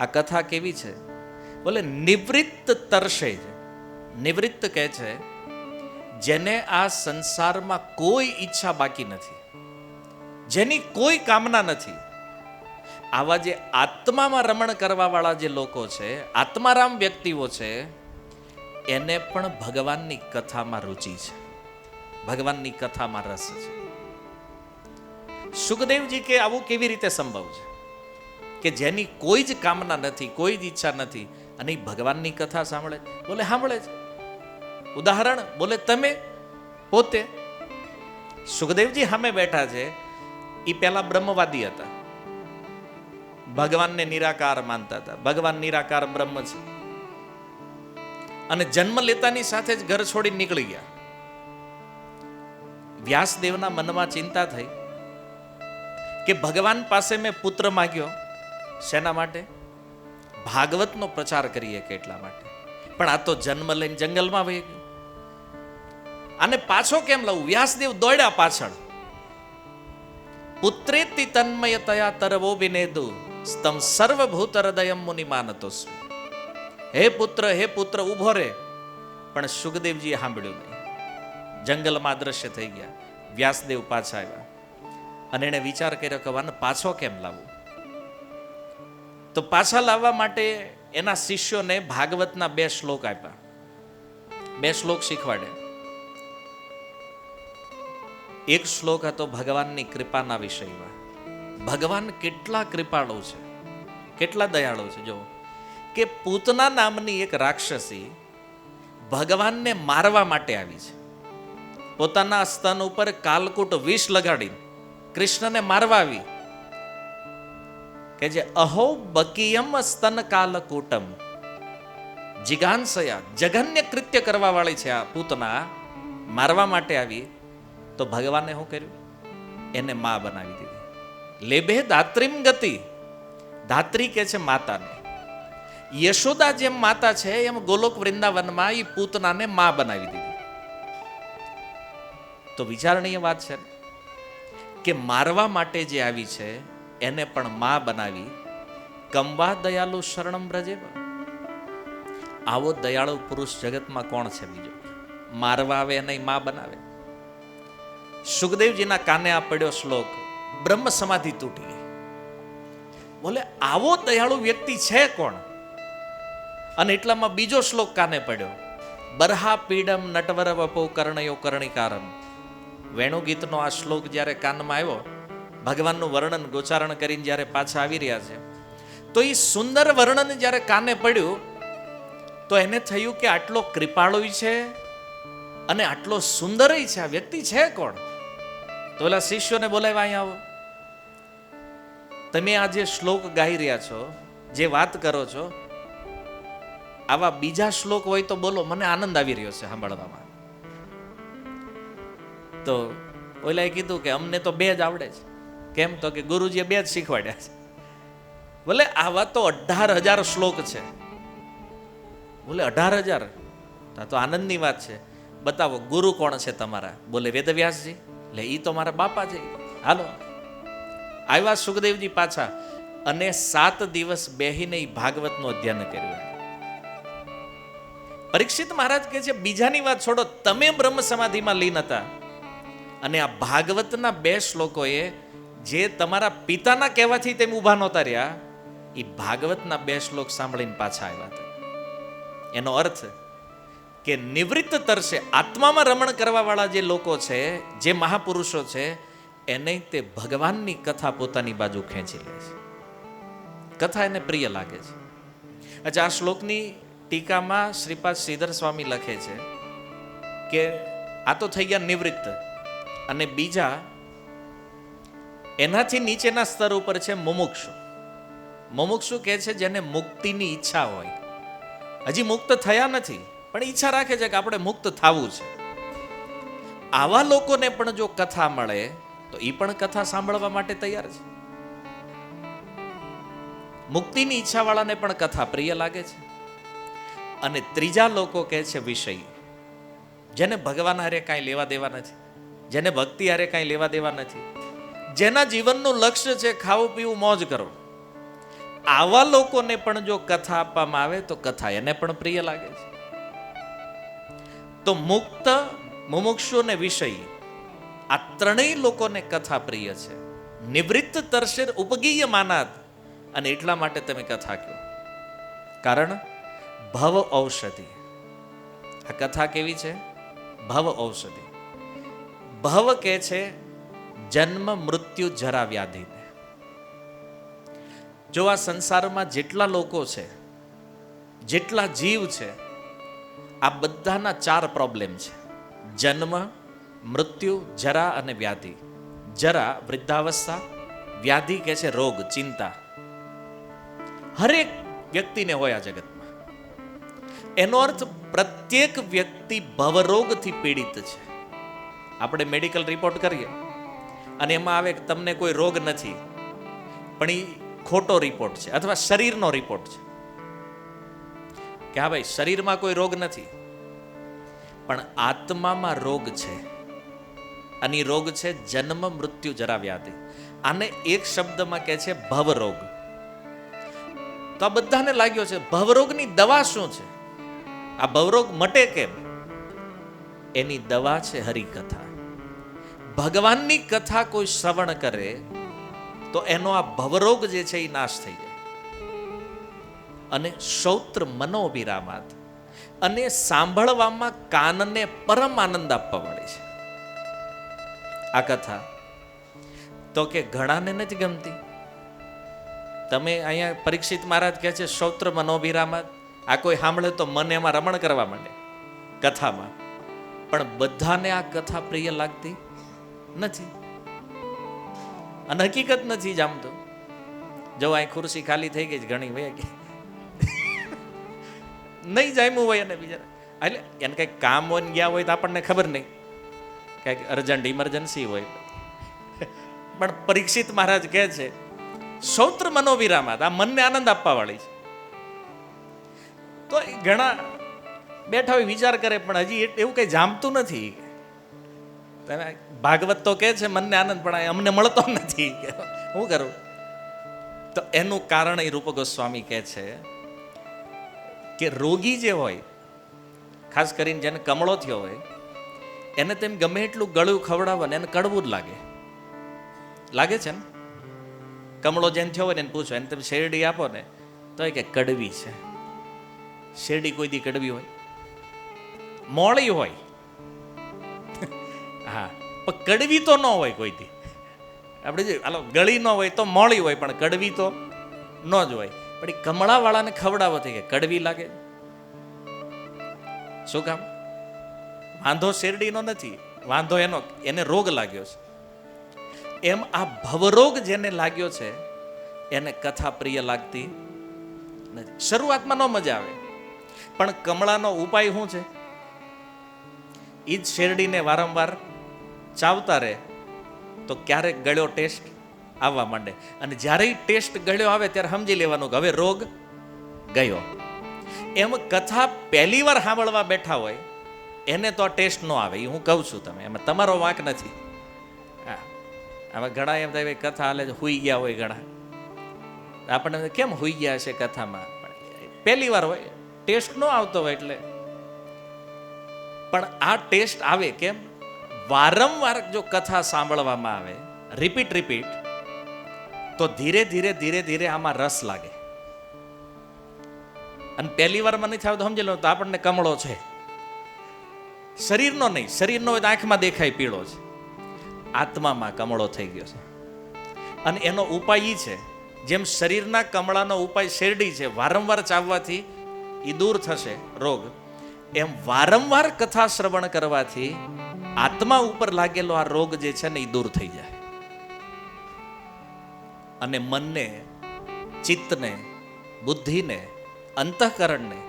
Speaker 1: આ કથા કેવી છે? બોલે નિવૃત્ત તરશે. નિવૃત્ત કહે છે જેને આ સંસારમાં કોઈ ઈચ્છા બાકી નથી, જેની કોઈ કામના નથી. આવા જે આત્મામાં રમણ કરવા વાળા જે લોકો છે, આત્મારામ વ્યક્તિઓ છે, એને પણ ભગવાનની કથામાં રુચિ છે, ભગવાનની કથામાં રસ છે. સુખદેવજી કે આવું કેવી રીતે સંભવ છે કે જેની કોઈ જ કામના નથી, કોઈ જ ઈચ્છા નથી અને ભગવાનની કથા સાંભળે? બોલે સાંભળે છે. ઉદાહરણ બોલે તમે પોતે. સુખદેવજી સામે બેઠા છે, એ પહેલા બ્રહ્મવાદી હતા, ભગવાનને નિરાકાર માનતા હતા. ભગવાન નિરાકાર બ્રહ્મ છે અને જન્મ લેતાની સાથે જ ઘર છોડી નીકળી ગયા. વ્યાસદેવના મનમાં ચિંતા થઈ કે ભગવાન પાસે મેં પુત્ર માંગ્યો, શેના માટે? ભાગવતનો પ્રચાર કરીએ કે એટલા માટે. પણ આ તો જન્મ લઈને જંગલમાં વહી ગયો, આને પાછો કેમ લાવું? વ્યાસદેવ દોડ્યા પાછળ. પુત્રેતિ તન્મયતયા તરવો વિનેદુ સ્તમ સર્વભૂત હૃદયમ મુનિ માનતોસ્મિ. હે પુત્ર ઉભો રે. પણ સુખદેવજીએ સાંભળ્યું નહીં. જંગલમાં દ્રશ્ય થઈ ગયા. વ્યાસદેવ પાછા આવ્યા અને એને વિચાર કર્યો કે આને પાછો કેમ લાવવું? તો પાછા લાવવા માટે એના શિષ્યોને ભાગવતના 2 શ્લોક આપ્યા, 2 શ્લોક શીખવાડે. એક શ્લોક હતો ભગવાનની કૃપાના વિષયમાં. ભગવાન કેટલા કૃપાળુ છે, કેટલા દયાળુ છે. જો કે પૂતના નામની એક રાક્ષસી ભગવાનને મારવા માટે આવી છે. પોતાના સ્તન ઉપર કાલકૂટ વિષ લગાડી કૃષ્ણને મારવા આવી કે જે અહો બકીયમ સ્તન કાલકૂટમ જિગાંસયા, જઘન્ય કૃત્ય કરવા વાળી છે આ પૂતના, મારવા માટે આવી. તો ભગવાને શું કર્યું? એને માં બનાવી દીધી. લેભે દાત્રીમ ગતિ, ધાત્રી કે છે માતાને. યશોદા જેમ માતા છે એમ ગોલોક વૃંદાવનમાં એ પૂતનાને માં બનાવી દીધી. તો વિચારણીય વાત છે કે મારવા માટે જે આવી છે એને પણ માં બનાવી. કંવા દયાલુ શરણમ બ્રજે. આવો દયાળુ પુરુષ જગતમાં કોણ છે બીજો? મારવા આવે એને માં બનાવે. સુખદેવજીના કાને આ પડ્યો શ્લોક, બ્રહ્મ સમાધિ તૂટી ગઈ. બોલે આવો દયાળુ વ્યક્તિ છે કોણ? અને એટલામાં બીજો શ્લોક કાને પડ્યો, બરહા પીડમ નટવર વપો કર્ણયો કર્ણિકારમ. વેણુ ગીતનો આ શ્લોક જ્યારે કાનમાં આવ્યો, ભગવાનનું વર્ણન ગોચારણ કરીને જ્યારે પાછા આવી રહ્યા છે, તો એ સુંદર વર્ણન જ્યારે કાને પડ્યું તો એને થયું કે આટલો કૃપાળુ છે અને આટલો સુંદર છે, આ વ્યક્તિ છે કોણ? તો ઓલા શિષ્યોને બોલાવ્યા, અહીંયા આવો. તમે આ જે શ્લોક ગાઈ રહ્યા છો, જે વાત કરો છો, આવા બીજા શ્લોક હોય તો બોલો, મને આનંદ આવી રહ્યો છે સાંભળવામાં. તો ઓલાએ કીધું કે અમને તો બે જ આવડે છે. કેમ? તો કે ગુરુજીએ બે જ શીખવાડ્યા છે. બોલે આવા તો 18,000 શ્લોક છે. બોલે 18,000? તો આનંદની વાત છે. બતાવો ગુરુ કોણ છે તમારા? બોલે વેદવ્યાસજી. એટલે ઈ તો મારા બાપા છે. હાલો આવ્યા સુખદેવજી પાછા, અને 7 દિવસ બેહીને ઈ ભાગવતનું અધ્યયન કર્યું. પરીક્ષિત મહારાજ કહે છે બીજાની વાત છોડો, તમે બ્રહ્મ સમાધિમાં લીન હતા અને આ ભાગવતના 2 શ્લોકોએ જે તમારા પિતાના કહેવાથી તેમ ઊભા નહોતા રહ્યા, એ ભાગવતના 2 શ્લોક સાંભળીને પાછા આવ્યા હતા. એનો અર્થ કે નિવૃત્ત તરસે આત્મામાં રમણ કરવા વાળા જે લોકો છે, જે મહાપુરુષો છે, એને તે ભગવાનની કથા પોતાની બાજુ ખેંચી લે છે. કથા એને પ્રિય લાગે છે. અચ્છા, આ શ્લોકની ટીકામાં શ્રીપાદ શ્રીધર સ્વામી લખે છે કે આ તો થઈ ગયા નિવૃત્ત, અને બીજા એનાથી નીચેના સ્તર ઉપર છે મુમુક્ષુ. મુમુક્ષુ કહે છે જેને મુક્તિની ઈચ્છા હોય, હજી મુક્ત થયા નથી પણ ઈચ્છા રાખે છે કે આપણે મુક્ત થવું છે. આવા લોકોને પણ જો કથા મળે તો એ પણ કથા સાંભળવા માટે તૈયાર છે. મુક્તિની ઈચ્છા વાળાને પણ કથા પ્રિય લાગે છે. અને ત્રીજા લોકો કહે છે વિષય, જેને ભગવાન હારે કાંઈ લેવા દેવા નથી, જેને ભક્તિ હારે કાંઈ લેવા દેવા નથી, જેના જીવનનું લક્ષ્ય છે ખાવું પીવું મોજ કરો, આવા લોકોને પણ જો કથા આપવામાં આવે તો કથા એને પણ પ્રિય લાગે છે. તો મુક્ત, મુમુક્ષુ અને વિષય, આ ત્રણેય લોકોને કથા પ્રિય છે. નિવૃત્ત તરશેર ઉપગીય માનાત, અને એટલા માટે તમે કથા કહો. કારણ ભવ ઔષધિ. આ કથા કેવી છે? ભવ ઔષધિ. ભવ કે છે જન્મ મૃત્યુ જરા વ્યાધિને. જો આ સંસારમાં જેટલા લોકો છે, જેટલા જીવ છે, આ બધાના 4 પ્રોબ્લેમ છે: જન્મ, મૃત્યુ, જરા અને વ્યાધિ. જરા વૃદ્ધાવસ્થા, વ્યાધિ કે છે રોગ, ચિંતા. હરેક વ્યક્તિને હોય આ જગતમાં. એનો અર્થ પ્રત્યેક વ્યક્તિ ભવરોગથી પીડિત છે. આપણે મેડિકલ રિપોર્ટ કરીએ અને એમાં આવે કે તમને કોઈ રોગ નથી, પણ એ ખોટો રિપોર્ટ છે, અથવા શરીરનો રિપોર્ટ છે કે હા ભાઈ શરીરમાં કોઈ રોગ નથી, પણ આત્મામાં રોગ છે. અને એ રોગ છે જન્મ મૃત્યુ જરા વ્યાધિ. આને એક શબ્દમાં કહે છે ભવરોગ. તો આ બધાને લાગ્યો છે ભવરોગની દવા શું છે? આ ભવરોગ મટે કેમ? એની દવા છે હરિકથા. ભગવાનની કથા કોઈ શ્રવણ કરે તો એનો આ ભવરોગ જે છે એ નાશ થઈ જાય. અને શ્રોત્ર મનોવિરામાત, અને સાંભળવામાં કાનને પરમ આનંદ આપવા વાળી છે આ કથા. તો કે ઘણાને નથી ગમતી. તમે અહીંયા પરીક્ષિત મહારાજ કહે છે શ્રોત્ર મનોવિરામાત, આ કોઈ સાંભળે તો મને એમાં રમણ કરવા માંડે. કથામાં, પણ બધાને આ કથા પ્રિય લાગતી નથી અને હકીકત નથી જામતો. જો આ ખુરશી ખાલી થઈ ગઈ ઘણી વે કે નહીં જામ્યું હોય અને બીજા એટલે એને કંઈક કામ હોય ને ગયા હોય તો આપણને ખબર નહીં, કંઈક અર્જન્ટ ઇમરજન્સી હોય. પણ પરીક્ષિત મહારાજ કહે છે શ્રોત્ર મનોવિરામાત, આ મનને આનંદ આપવા વાળી છે. તો ઘણા બેઠા હોય વિચાર કરે પણ હજી એવું કઈ જામતું નથી. ભાગવત તો કહે છે મનને આનંદ, પણ અમને મળતો નથી, શું કરું? તો એનું કારણ એ રૂપ ગોસ્વામી કહે છે કે રોગી જે હોય, ખાસ કરીને જેને કમળો થયો હોય, એને તેમ ગમે એટલું ગળું ખવડાવો ને એને કડવું જ લાગે છે ને. કમળો જેને થયો હોય ને એને પૂછો, એને તમે શેરડી આપો ને તો એ કે કડવી છે. શેરડી કોઈ દી કડવી હોય? મોળી હોય, હા, પણ કડવી તો ન હોય કોઈ દી. આપણે જે હાલો ગળી ન હોય તો મોળી હોય, પણ કડવી તો ન જ હોય. પણ એ કમળાવાળાને ખવડાવો થઈ કે કડવી લાગે. શું કામ? વાંધો શેરડીનો નથી, વાંધો એને રોગ લાગ્યો છે. એમ આ ભવરોગ જેને લાગ્યો છે એને કથા પ્રિય લાગતી નથી. શરૂઆતમાં ન મજા આવે, પણ કમળાનો ઉપાય શું છે? એ જ શેરડીને વારંવાર ચાવતા રહે તો ક્યારેક ગળ્યો ટેસ્ટ આવવા માંડે, અને જ્યારે ટેસ્ટ ગળ્યો આવે ત્યારે સમજી લેવાનું કે હવે રોગ ગયો. એમ કથા પહેલી વાર સાંભળવા બેઠા હોય એને તો આ ટેસ્ટ ન આવે, એ હું કહું છું તમે, એમાં તમારો વાંક નથી. હા, આમાં ઘણા એમ થાય કથા હાલે હુઈ ગયા હોય, ઘણા આપણને કેમ હુઈ ગયા છે કથામાં, પહેલી વાર હોય, ટેસ્ટ ન આવતો હોય એટલે. પણ આ ટેસ્ટ આવે કેમ? વારંવાર જો કથા સાંભળવામાં આવે, રિપીટ, તો ધીરે ધીરે આમાં રસ લાગે. અને પહેલી વારમાં નથી આવતો સમજી લો તો આપણને કમળો છે, શરીરનો નહીં, શરીરનો હોય તો આંખમાં દેખાય પીળો છે, આત્મામાં કમળો થઈ ગયો છે. અને એનો ઉપાય એ છે, જેમ શરીરના કમળાનો ઉપાય શેરડી છે, વારંવાર ચાવવાથી એ દૂર થશે રોગ, એમ વારંવાર કથા શ્રવણ કરવાથી આત્મા ઉપર લાગેલો આ રોગ જે છે ને એ દૂર થઈ જાય. અને મનને, ચિત્તને, બુદ્ધિને, અંતઃકરણને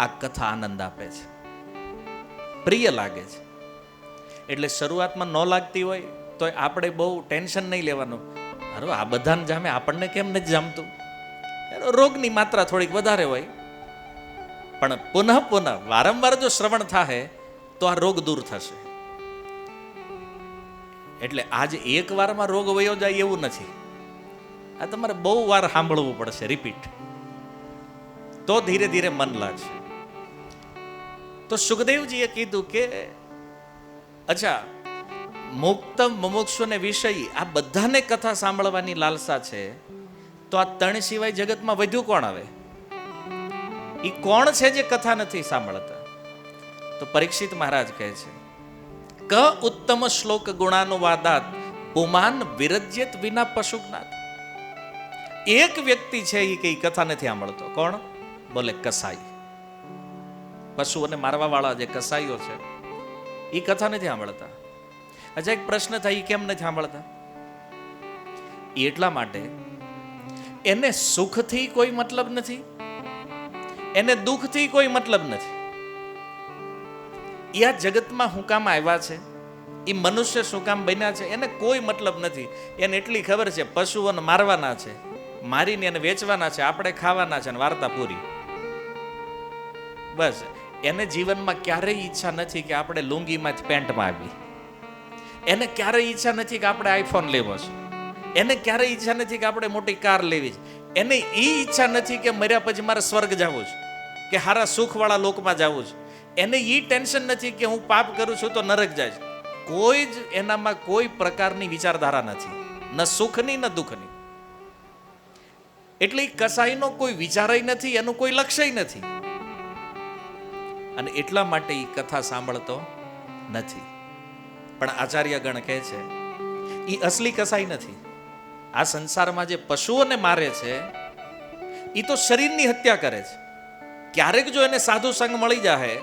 Speaker 1: આ કથા આનંદ આપે છે, પ્રિય લાગે છે. એટલે શરૂઆતમાં ન લાગતી હોય તો આપણે બહુ ટેન્શન નહીં લેવાનું. અરે આ બધાને જામે, આપણને કેમ નથી જામતું? એનો રોગની માત્રા થોડીક વધારે હોય, પણ પુનઃ વારંવાર જો શ્રવણ થાય તો આ રોગ દૂર થશે. એટલે આજે એક વારમાં રોગ વયો જાય એવું નથી, આ તમારે બહુ વાર સાંભળવું પડશે, રિપીટ, તો ધીરે ધીરે મન લાગશે. તો સુખદેવજીએ કીધું કે અચ્છા, મુક્ત મુમુક્ષુ ને વિષય આ બધાને કથા સાંભળવાની લાલસા છે, તો આ ત્રણ સિવાય જગતમાં વધ્યું કોણ આવે? એ કોણ છે જે કથા નથી સાંભળતા? તો પરીક્ષિત મહારાજ કહે છે ક ઉત્તમ શ્લોક ગુણાનુવાદાત પુમાન વિરજ્યત વિના પશુજ્ઞાત. એક વ્યક્તિ છે એ કઈ કથા નથી સાંભળતો. કોણ? બોલે કસાઈ. પશુઓને મારવા વાળા જે કસાઈઓ છે એ કથા નથી સાંભળતા. અચ્છા, એક પ્રશ્ન થાય, કેમ નથી સાંભળતા? એટલા માટે એને સુખથી કોઈ મતલબ નથી, એને દુઃખથી કોઈ મતલબ નથી. એ આ જગતમાં શું કામ આવ્યા છે, એ મનુષ્ય શું કામ બન્યા છે, એને કોઈ મતલબ નથી. એને એટલી ખબર છે પશુઓને મારવાના છે, મારીને એને વેચવાના છે, આપણે ખાવાના છે, અને વાર્તા પૂરી. બસ. એને જીવનમાં ક્યારેય ઈચ્છા નથી કે આપણે લુંગીમાંથી પેન્ટમાં આવી. એને ક્યારેય ઈચ્છા નથી કે આપણે આઈફોન લેવો છે. એને ક્યારેય ઈચ્છા નથી કે આપણે મોટી કાર લેવી છે. એને એ ઈચ્છા નથી કે મર્યા પછી મારે સ્વર્ગ જવું છે કે હારા સુખવાળા લોકમાં જવું છે. એને એ ટેન્શન નથી કે હું પાપ કરું છું તો નરક જાય છે. કોઈ જ એનામાં કોઈ પ્રકારની વિચારધારા નથી, ન સુખની ન દુઃખની. એટલે કસાઈનો કોઈ વિચારય નથી, એનું કોઈ લક્ષ્ય નથી, અને એટલા માટે એ કથા સાંભળતો નથી. પણ આચાર્યગણ કહે છે એ અસલી કસાઈ નથી. આ સંસારમાં જે પશુઓને મારે છે એ તો શરીરની હત્યા કરે છે. ક્યારેક જો એને સાધુ સંગ મળી જાય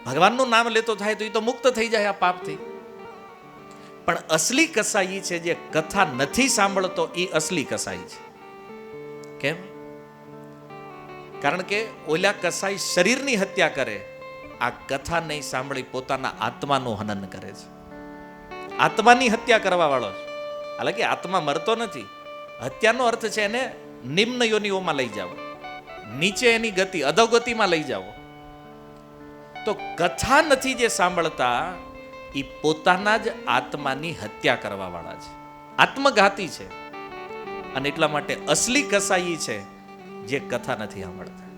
Speaker 1: ભગવાનનું નામ લેતો થાય તો એ તો મુક્ત થઈ જાય આ પાપથી. પણ અસલી કસાઈ છે જે કથા નથી સાંભળતો, એ અસલી કસાઈ છે. કેમ? કારણ કે ઓલા કસાઈ શરીરની હત્યા કરે, આ કથા નહીં સાંભળી પોતાના આત્માનું હનન કરે છે. આત્માની હત્યા કરવા વાળો છે. હાલાકી આત્મા મરતો નથી. હત્યાનો અર્થ છે એને નિમ્ન યોનિઓમાં લઈ જાવ, નીચે એની ગતિ અધોગતિમાં લઈ જાવ. તો કથા નથી જે સાંભળતા, એ પોતાના જ આત્માની હત્યા કરવા વાળા છે, આત્મઘાતી છે. અને એટલા માટે અસલી કસાઈ છે જે કથા નથી સાંભળતા.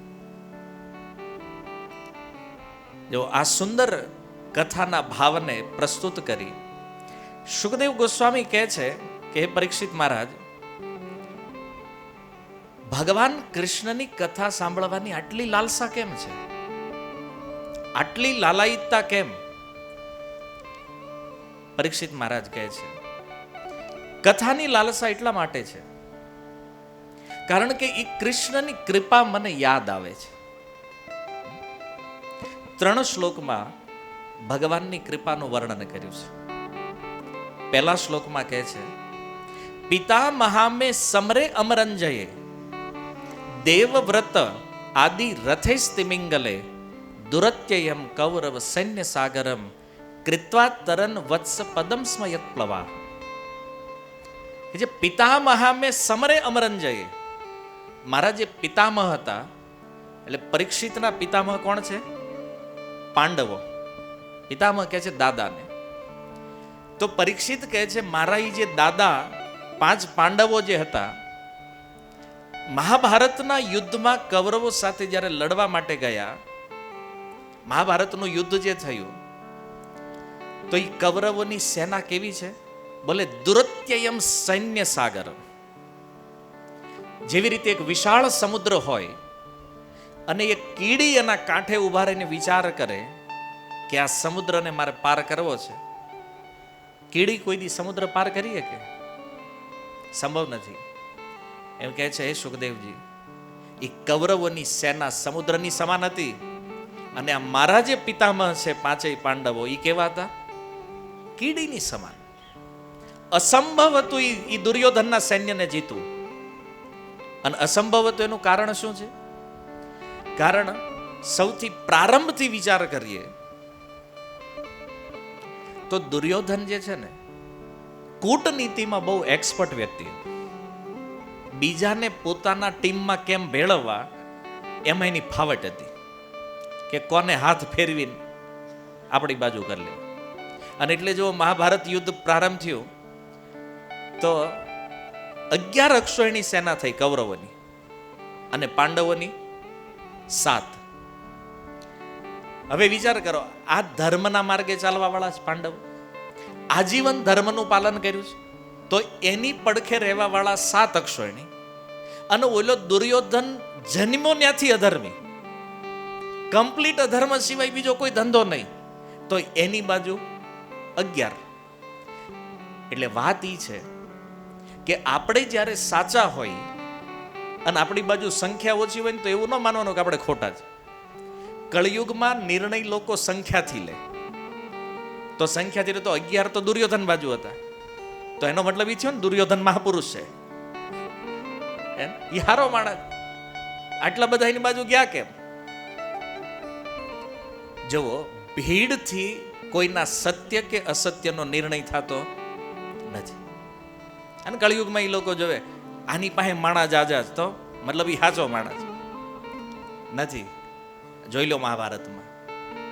Speaker 1: જો આ સુંદર કથાના ભાવને પ્રસ્તુત કરી સુખદેવ ગોસ્વામી કહે છે કે હે પરીક્ષિત મહારાજ, ભગવાન કૃષ્ણની કથા સાંભળવાની આટલી લાલસા કેમ છે, આટલી લાલાયિતતા કેમ? પરીક્ષિત મહારાજ કહે છે કથાની લાલસા એટલા માટે છે કારણ કે એ કૃષ્ણની કૃપા મને યાદ આવે છે. 3 શ્લોકમાં ભગવાનની કૃપાનું વર્ણન કર્યું છે. પહેલા શ્લોકમાં કહે છે પિતા મહામે સમરે અમરંજયે દેવવ્રત આદિ રથે સ્તિમિંગલે દુરત્યયમ કૌરવ સૈન્ય સાગરમ કૃત્વા તરન વત્સ પદમ સ્મયત પ્લવા. જે પિતામહામે સમરે અમરંજયે, મારા જે પિતામહ હતા, એટલે પરીક્ષિતના પિતામહ કોણ છે? પાંડવો. પિતામહ કહે છે દાદાને. તો પરીક્ષિત કહે છે મારા એ જે દાદા 5 પાંડવો જે હતા, મહાભારતના યુદ્ધમાં કૌરવો સાથે જ્યારે લડવા માટે ગયા, મહાભારતનું યુદ્ધ જે થયું, તો એ કૌરવોની સેના કેવી છે? બોલે દુરત્યયમ સૈન્ય સાગર. જેવી રીતે એક વિશાળ સમુદ્ર હોય અને એક કીડી એના કાંઠે ઉભા રહીને વિચાર કરે કે આ સમુદ્રને મારે પાર કરવો છે. કીડી કોઈ દી સમુદ્ર પાર કરી શકે? સંભવ નથી. એમ કહે છે હે સુખદેવજી, એ કૌરવોની સેના સમુદ્રની સમાન હતી અને આ મારા જે પિતામહ છે 5 પાંડવો, એ કેવા હતા? કીડીની સમાન. અસંભવ હતું એ દુર્યોધનના સૈન્યને જીતવું. અને અસંભવ હતું એનું કારણ શું છે? કારણ સૌથી પ્રારંભથી વિચાર કરીએ તો દુર્યોધન જે છે ને, કૂટનીતિમાં બહુ એક્સપર્ટ વ્યક્તિ હતો. બીજાને પોતાના ટીમમાં કેમ ભેળવવા એમાં એની ફાવટ હતી કે કોને હાથ ફેરવીને આપણી બાજુ કરી લે. અને એટલે જો મહાભારત યુદ્ધ પ્રારંભ થયું તો 11 અક્ષોહિણી સેના થઈ કૌરવોની અને પાંડવોની 7. હવે વિચાર કરો, આ ધર્મના માર્ગે ચાલવા વાળા છે પાંડવ, આજીવન ધર્મનું પાલન કર્યું છે, તો એની પડખે રહેવા વાળા 7 અક્ષોહિણી, અને ઓલો દુર્યોધન જન્મો ત્યાંથી અધર્મી, કમ્પ્લીટ અધર્મ સિવાય બીજો કોઈ ધંધો નહીં, તો એની બાજુ 11. એટલે વાત ઈ છે કે આપણે જ્યારે સાચા હોય અને આપણી બાજુ સંખ્યા ઓછી હોય ને તો એવું ન માનવાનું કે આપણે ખોટા છે. કળિયુગમાં નિર્ણય લોકો સંખ્યાથી લે, તો સંખ્યાથી તો 11 તો દુર્યોધન બાજુ હતા, તો એનો મતલબ એ થયો ને દુર્યોધન મહાપુરુષ છે, એ હારો માણસ. આટલા બધા એની બાજુ ગયા કેમ? જુઓ, ભીડથી કોઈના સત્ય કે અસત્યનો નિર્ણય થતો નથી. અને કળિયુગમાં એ લોકો જોવે આની પાસે માણસ જાજા જ, તો મતલબ એ સાચો માણસ નથી. જોઈ લો મહાભારતમાં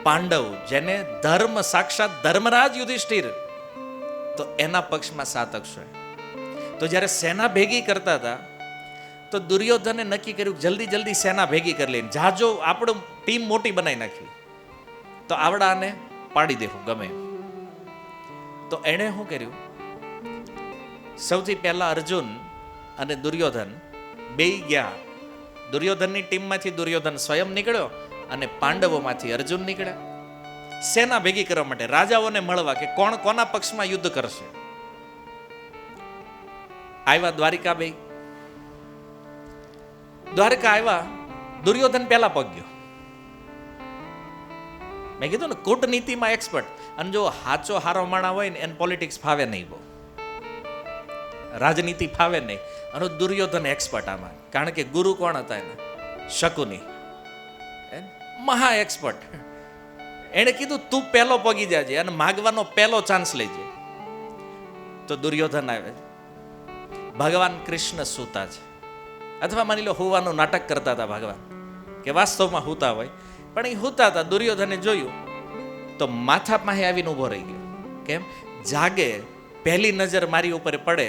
Speaker 1: પાંડવ, જેને ધર્મ સાક્ષાત ધર્મરાજ યુધિષ્ઠિર, તો એના પક્ષમાં 7 અક્ષોહિણી. તો જ્યારે સેના ભેગી કરતા હતા તો દુર્યોધને નક્કી કર્યું જલ્દી જલ્દી સેના ભેગી કરી લઈને જાજો આપણું ટીમ મોટી બનાવી નાખી, તો આવડાને પાડી દેવું ગમે. તો એણે શું કર્યું? સૌથી પહેલા અર્જુન અને દુર્યોધન બે ગયા. દુર્યોધનની ટીમમાંથી દુર્યોધન સ્વયં નીકળ્યો અને પાંડવોમાંથી અર્જુન નીકળ્યા સેના ભેગી કરવા માટે, રાજાઓને મળવા કે કોણ કોના પક્ષમાં યુદ્ધ કરશે. આવ્યા દ્વારિકા, બે દ્વારકા આવ્યા. દુર્યોધન પહેલા પગ્યો, મેં કીધું ને કૂટનીતિમાં એક્સપર્ટ. અને જો હાચો હારો માણા હોય ને એને પોલિટિક્સ ફાવે નહીં, બહુ રાજનીતિ ફાવે નહીં. અને દુર્યોધન એક્સપર્ટ આમાં, કારણ કે ગુરુ કોણ હતા એને? શકુની, મહા એક્સપર્ટ. એણે કીધું તું પહેલો પગી જાજે અને માગવાનો પહેલો ચાન્સ લેજે. તો દુર્યોધન આવે, ભગવાન કૃષ્ણ સૂતા છે, અથવા માની લો હોવાનું નાટક કરતા હતા ભગવાન, કે વાસ્તવમાં હુતા હોય, પણ એ હુતા હતા. દુર્યોધને જોયું તો માથા પાસે આવીને ઊભો રહી ગયો. કેમ? જાગે પહેલી નજર મારી ઉપર પડે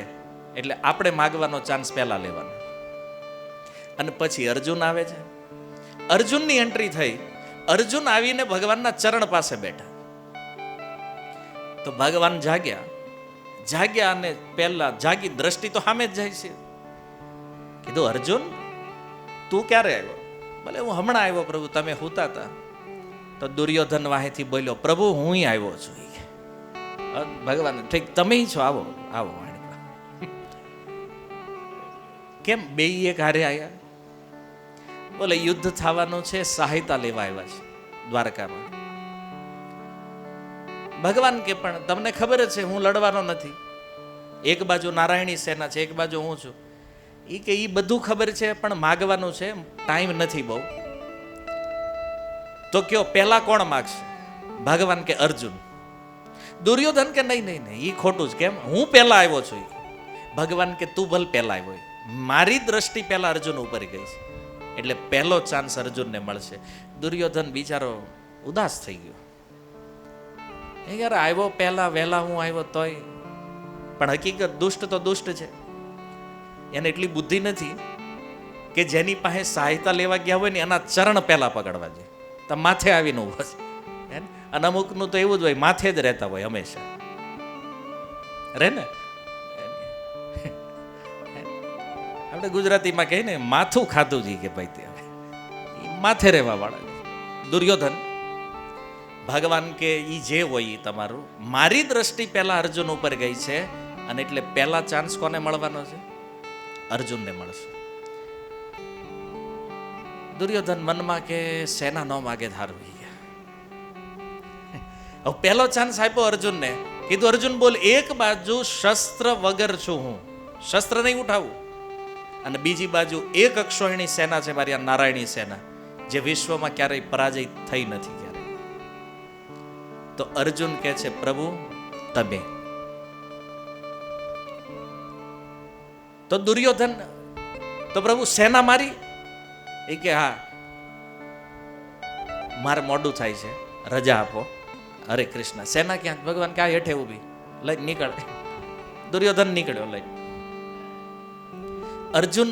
Speaker 1: એટલે આપણે માગવાનો ચાન્સ પહેલા લેવાનો. અને પછી અર્જુન આવે છે. અર્જુનની એન્ટ્રી થઈ. અર્જુન આવીને ભગવાનના ચરણ પાસે બેઠા. તો ભગવાન જાગ્યા અને પહેલા જાગી દ્રષ્ટિ તો સામે જ જાય છે. કીધું અર્જુન તું ક્યારે આવ્યો? ભલે હું હમણાં આવ્યો પ્રભુ, તમે હુતા હતા. તો દુર્યોધન વાહેથી બોલ્યો, પ્રભુ હું આવ્યો છું. ભગવાન ઠીક તમે છો, આવો આવો. કેમ બે એક હારે આવ્યા? બોલે યુદ્ધ થવાનું છે, સહાયતા લેવા આવ્યા છે દ્વારકામાં. ભગવાન કે પણ તમને ખબર જ છે હું લડવાનો નથી. એક બાજુ નારાયણી સેના છે, એક બાજુ હું છું. એ કે એ બધું ખબર છે, પણ માગવાનું છે, ટાઈમ નથી બહુ. તો કયો પહેલા કોણ માગશે? ભગવાન કે અર્જુન. દુર્યોધન કે નહીં નહીં નહીં, એ ખોટું જ. કેમ? હું પહેલા આવ્યો છું. ભગવાન કે તું ભલે પહેલા આવ્યો, મારી દ્રષ્ટિ પહેલા અર્જુન ઉપર ગઈ છે, એટલે પહેલો ચાન્સ અર્જુનને મળશે. દુર્યોધન બિચારો ઉદાસ થઈ ગયો. યાર આવ્યો પહેલા, વહેલા હું આવ્યો તોય. પણ હકીકત દુષ્ટ તો દુષ્ટ છે. એને એટલી બુદ્ધિ નથી કે જેની પાસે સહાયતા લેવા ગયા હોય ને એના ચરણ પહેલા પકડવા જોઈએ. તો માથે આવીને ઉભો છે. અને અમુકનું તો એવું જ હોય, માથે જ રહેતા હોય હંમેશા. રે ને આપણે ગુજરાતીમાં કહીએ ને માથું ખાધું જ કે ભાઈ, તે માથે રહેવા વાળા. દુર્યોધન ભગવાન કે ઈ જે હોય ઈ તમારું, મારી દ્રષ્ટિ પહેલા અર્જુન ઉપર ગઈ છે, અને એટલે પહેલા ચાન્સ કોને મળવાનો છે? અર્જુનને મળશે. દુર્યોધન મનમાં કે સેના નો માગે ધારવી ગયા. હવે પહેલો ચાન્સ આપ્યો અર્જુનને. કીધું અર્જુન બોલ, એક બાજુ શસ્ત્ર વગર છું હું, શસ્ત્ર નહીં ઉઠાવું, અને બીજી બાજુ એક અક્ષોહિણી સેના છે મારી, આ નારાયણી સેના, જે વિશ્વમાં ક્યારેય પરાજય થઈ નથી ક્યારેય. તો અર્જુન કહે છે પ્રભુ તમે. તો દુર્યોધન તો પ્રભુ સેના મારી? એ કે હા, મારે મોડું થાય છે, રજા આપો. હરે કૃષ્ણ. સેના ક્યાં? ભગવાન ક્યાં? હેઠે ઊભી. લઈ નીકળ. દુર્યોધન નીકળ્યો લઈ. અર્જુન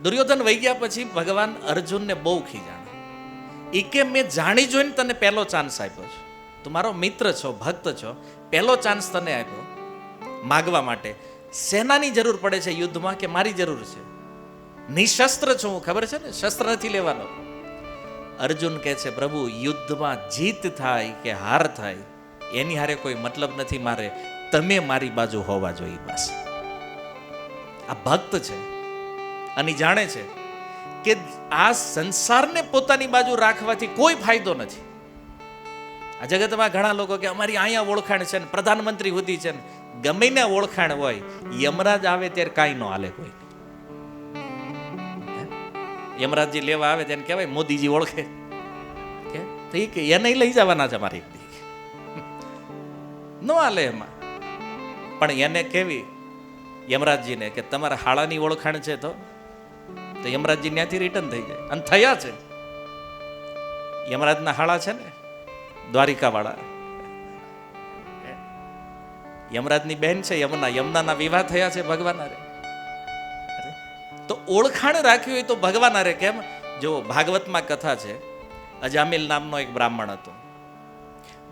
Speaker 1: દુર્યોધન વહી ગયા પછી ભગવાન અર્જુનને બહુ ખીજાણ. એ કે મેં જાણી જોઈને તને પહેલો ચાન્સ આપ્યો છે, તું મારો મિત્ર છો, ભક્ત છો, પહેલો ચાન્સ તને આપ્યો માગવા માટે. સેનાની જરૂર પડે છે યુદ્ધમાં કે મારી જરૂર છે? નિશસ્ત્ર છું હું, ખબર છે ને, શસ્ત્ર નથી લેવાનો. અર્જુન કહે છે પ્રભુ યુદ્ધમાં જીત થાય કે હાર થાય એની હારે કોઈ મતલબ નથી મારે, તમે મારી બાજુ હોવા જોઈએ બસ. આ ભક્ત છે અને જાણે છે કે આ સંસારને પોતાની બાજુ રાખવાથી કોઈ ફાયદો નથી. આ જગતમાં ઘણા લોકો કે અમારી અહીંયા ઓળખાણ છે ને, પ્રધાનમંત્રી સુધી છે ને, ગમે ને ઓળખાણ હોય, યમરાજ આવે ત્યારે કાંઈ ન હાલે કોઈ. યમરાજજી લેવા આવે તેને કહેવાય મોદીજી ઓળખે કે એને લઈ જવાના છે મારી ન હાલે એમાં. પણ એને કેવી યમરાજજીને કે તમારા હાળાની ઓળખાણ છે તો યમરાજજી ત્યાંથી રિટર્ન થઈ જાય. અને થયા છે. યમરાજના હાળા છે ને દ્વારિકા વાળા, યમરાજની બેન છે યમુના, યમુનાના વિવાહ થયા છે ભગવાન હારે. તો ઓળખાણ રાખવી હોય તો ભગવાન હારે. કેમ? જો ભાગવતમાં કથા છે, અજામિલ નામનો એક બ્રાહ્મણ હતો,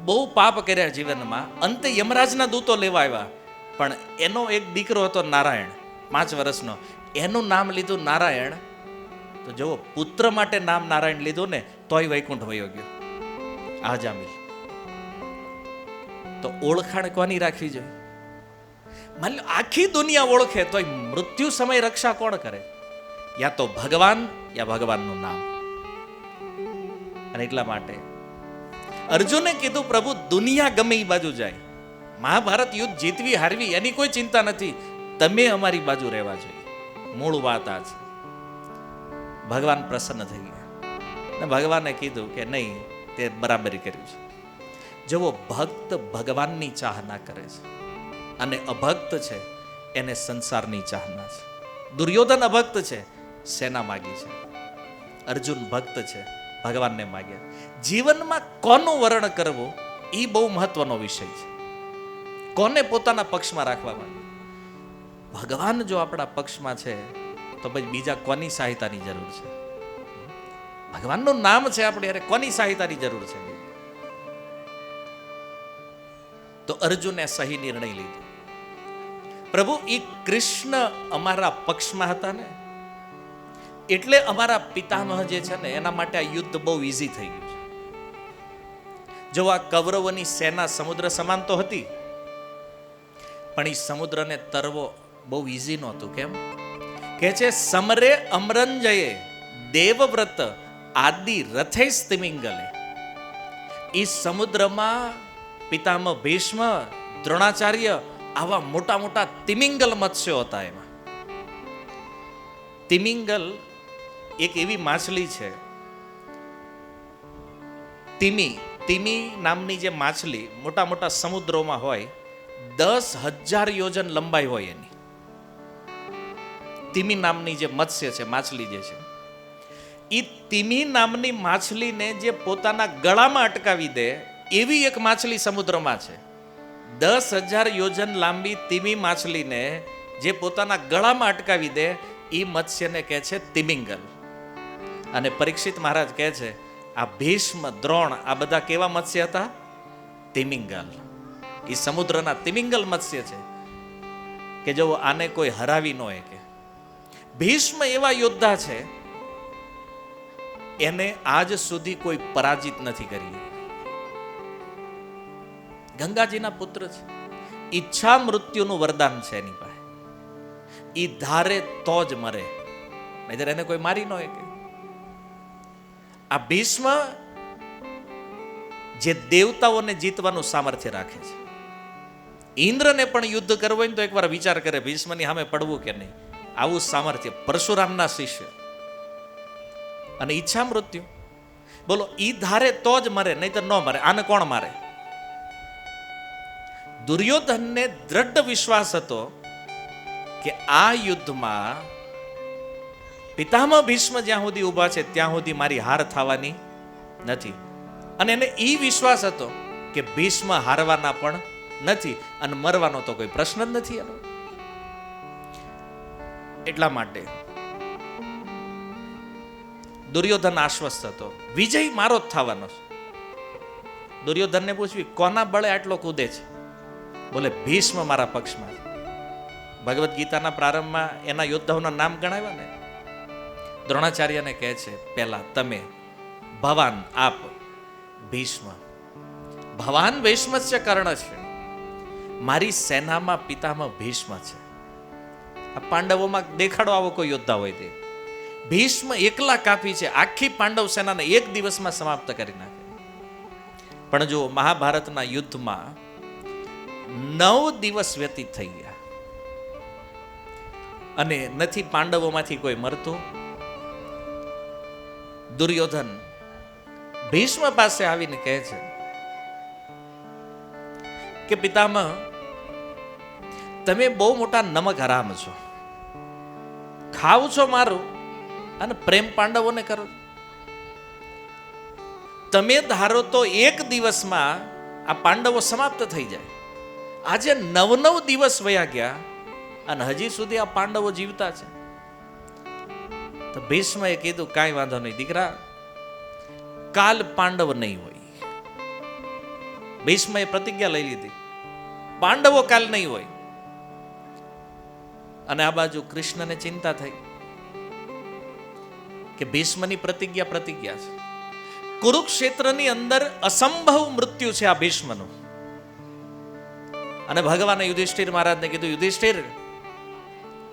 Speaker 1: બહુ પાપ કર્યા જીવનમાં, અંતે યમરાજના દૂતો લેવા આવ્યા, પણ એનો એક દીકરો હતો નારાયણ, 5 વર્ષનો, એનું નામ લીધું નારાયણ. તો જો પુત્ર માટે નામ નારાયણ લીધું ને તોય વૈકુંઠ વયો ગયો અજામિલ. તો ઓળખાણ કોની રાખવી જોઈએ? માની લો આખી દુનિયા ઓળખે તોય મૃત્યુ સમય રક્ષા કોણ કરે? યા તો ભગવાન યા ભગવાનનું નામ. અને એટલા માટે અર્જુને કીધું પ્રભુ દુનિયા ગમે એ બાજુ જાય, મહાભારત યુદ્ધ જીતવી હારવી એની કોઈ ચિંતા નથી, તમે અમારી બાજુ રહેવા જોઈએ. મૂળ વાત આ છે. ભગવાન પ્રસન્ન થઈ ગયા ને ભગવાને કીધું કે નહીં, તે બરાબરી કર્યું છે. જેવો ભક્ત ભગવાનની ચાહના કરે છે અને અભક્ત છે એને સંસારની ચાહના છે. દુર્યોધન અભક્ત છે, સેના માગી છે. અર્જુન ભક્ત છે, ભગવાનને માગ્યા. જીવનમાં કોનું વર્ણન કરવું એ બહુ મહત્વનો વિષય છે. કોને પોતાના પક્ષમાં રાખવા માંગે. ભગવાન જો આપણા પક્ષમાં છે તો પછી બીજા કોની સહાયતાની જરૂર છે? ભગવાનનું નામ છે આપણે, અરે કોની સહાયતાની જરૂર છે? તો અર્જુને સહી નિર્ણય લીધો. પ્રભુ એ કૃષ્ણ અમારા પક્ષમાં હતા ને, એટલે અમારા પિતામહ જે છે ને એના માટે આ યુદ્ધ બહુ ઈઝી થઈ ગયું છે. જો આ કૌરવોની સેના સમુદ્ર સમાન તો હતી, પણ એ સમુદ્રને તરવો બહુ ઈઝી નહોતું. કેમ કે છે? સમરે અમરંજયે દેવવ્રત આદિ રથે સ્તિમિંગલે. એ સમુદ્રમાં પિતામહ ભીષ્મ, દ્રોણાચાર્ય આવા મોટા મોટા તિમિંગલ મત્સ્યો હતા. એમાં તિમિંગલ એક એવી માછલી છે, તિમી નામની જે માછલી મોટા મોટા સમુદ્રોમાં હોય, 10,000 યોજન લંબાઈ હોય એની. તિમી નામની જે મત્સ્ય છે, માછલી જે છે, એ તિમી નામની માછલીને જે પોતાના ગળામાં અટકાવી દે એવી એક માછલી સમુદ્રમાં છે. 10,000 યોજન લાંબી તિમી માછલીને જે પોતાના ગળામાં અટકાવી દે એ મત્સ્યને કહે છે તિમિંગલ. અને પરીક્ષિત મહારાજ કહે છે આ ભીષ્મ, દ્રોણ આ બધા કેવા મત્સ્ય હતા? તિમિંગલ. એ સમુદ્રના તિમિંગલ મત્સ્ય છે કે જો આને કોઈ હરાવી ન શકે. ભીષ્મ એવા યોદ્ધા છે, એને આજ સુધી કોઈ પરાજિત નથી કરી. ગંગાજીના પુત્ર છે, ઈચ્છા મૃત્યુનું વરદાન છે એની પાસે. ઈ ધારે તો જ મરે, નહીતર એને કોઈ મારી ન શકે. આ ભીષ્મ જે દેવતાઓને જીતવાનું સામર્થ્ય રાખે છે. ઇન્દ્રને પણ યુદ્ધ કરવું હોય ને તો એકવાર વિચાર કરે ભીષ્મની સામે પડવું કે નહીં. આવું સામર્થ્ય પરશુરામના શિષ્ય. અને ઈચ્છા મૃત્યુ, બોલો, ઈ ધારે તો જ મરે, નહીતર ન મરે. આને કોણ મારે? દુર્યોધનને દ્રઢ વિશ્વાસ હતો કે આ યુદ્ધમાં પિતામહ ભીષ્મ જ્યાં સુધી ઊભા છે ત્યાં સુધી મારી હાર થવાની નથી. અને એને એ વિશ્વાસ હતો કે ભીષ્મ હારવાના પણ નથી અને મરવાનો તો કોઈ પ્રશ્ન જ નથી એનો. એટલા માટે દુર્યોધન આશ્વસ્ત હતો, વિજય મારો જ થવાનો છે. દુર્યોધનને પૂછ્યું કોના બળે આટલો કૂદે છે? બોલે ભીષ્મ મારા પક્ષમાં. ભગવદ્ ગીતાના પ્રારંભમાં એના યોદ્ધાઓના નામ ગણાવ્યા ને. દ્રોણાચાર્યને કહે છે પહેલા તમે, ભવાન આપ, ભીષ્મ. ભવાન ભીષ્મસ્ય કર્ણ છે. મારી સેનામાં પિતામહ ભીષ્મ છે. આ પાંડવોમાં દેખાડો આવો કોઈ યોદ્ધા હોય તે. ભીષ્મ એકલા કાફી છે, આખી પાંડવ સેનાને એક દિવસમાં સમાપ્ત કરી નાખે. પણ જો મહાભારતના યુદ્ધમાં 9 દિવસ વ્યતીત થઈ ગયા અને નથી પાંડવોમાંથી કોઈ મરતું. દુર્યોધન ભીષ્મ પાસે આવીને કહે છે કે પિતામહ, તમે બહુ મોટા નમક હરામ છો, ખાવ છો મારું અને પ્રેમ પાંડવોને કરો. તમે ધારો તો એક દિવસમાં આ પાંડવો સમાપ્ત થઈ જાય. આજે 9 દિવસ વયા ગયા અને હજી સુધી આ પાંડવો જીવતા છે. તો ભીષ્મએ કીધું કાંઈ વાંધો નહીં દીકરા, કાલ પાંડવ નહીં હોય. ભીષ્મએ પ્રતિજ્ઞા લઈ લીધી, પાંડવો કાલ નહીં હોય. અને આ બાજુ કૃષ્ણને ચિંતા થઈ કે ભીષ્મની પ્રતિજ્ઞા છે. કુરુક્ષેત્રની અંદર અસંભવ મૃત્યુ છે આ ભીષ્મનું. અને ભગવાને યુધિષ્ઠિર મહારાજને કીધું યુધિષ્ઠિર,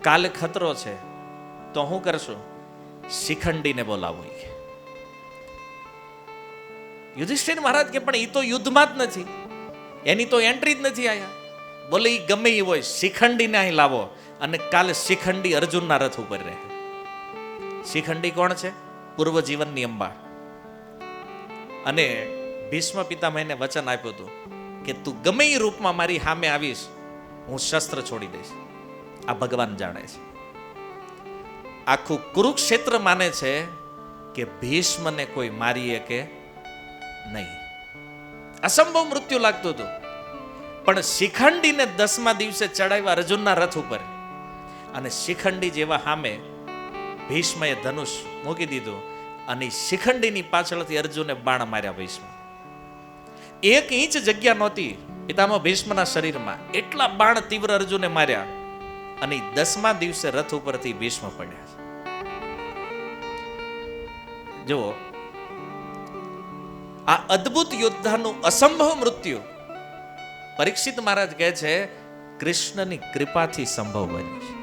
Speaker 1: કાલે ખતરો છે તો હું કરશું? શિખંડીને બોલાવો. યુધિષ્ઠિર મહારાજ કે પણ એ તો યુદ્ધમાં જ નથી, એની તો એન્ટ્રી જ નથી આયા. બોલે એ ગમે એ હોય, શિખંડીને અહીં લાવો અને કાલે શિખંડી અર્જુનના રથ ઉપર રહે. શિખંડી કોણ છે? પૂર્વ જીવનની અંબા. અને ભીષ્મ પિતામહને વચન આપ્યું હતું કે તું ગમે એ રૂપમાં મારી સામે આવીશ, હું શસ્ત્ર છોડી દઈશ. આ ભગવાન જાણે છે. આખું કુરુક્ષેત્ર માને છે કે ભીષ્મને કોઈ મારી કે નહીં. અસંભવ મૃત્યુ લાગતું હતું, પણ શિખંડીને 10મા દિવસે ચડાવ્યા અર્જુનના રથ ઉપર, અને શિખંડી જેવા સામે ભીષ્મએ ધનુષ મૂકી દીધું, અને શિખંડીની પાછળથી અર્જુને બાણ માર્યા. ભીષ્મ 1 ઇંચ જગ્યા નહોતી પિતામહ ભીષ્મના શરીરમાં, એટલા બાણ તીવ્ર અર્જુને માર્યા, અને 10મા દિવસે રથ ઉપરથી ભીષ્મ પડ્યા. જુઓ, આ અદ્ભુત યોદ્ધાનું અસંભવ મૃત્યુ પરીક્ષિત મહારાજ કહે છે કૃષ્ણની કૃપાથી સંભવ બન્યું છે.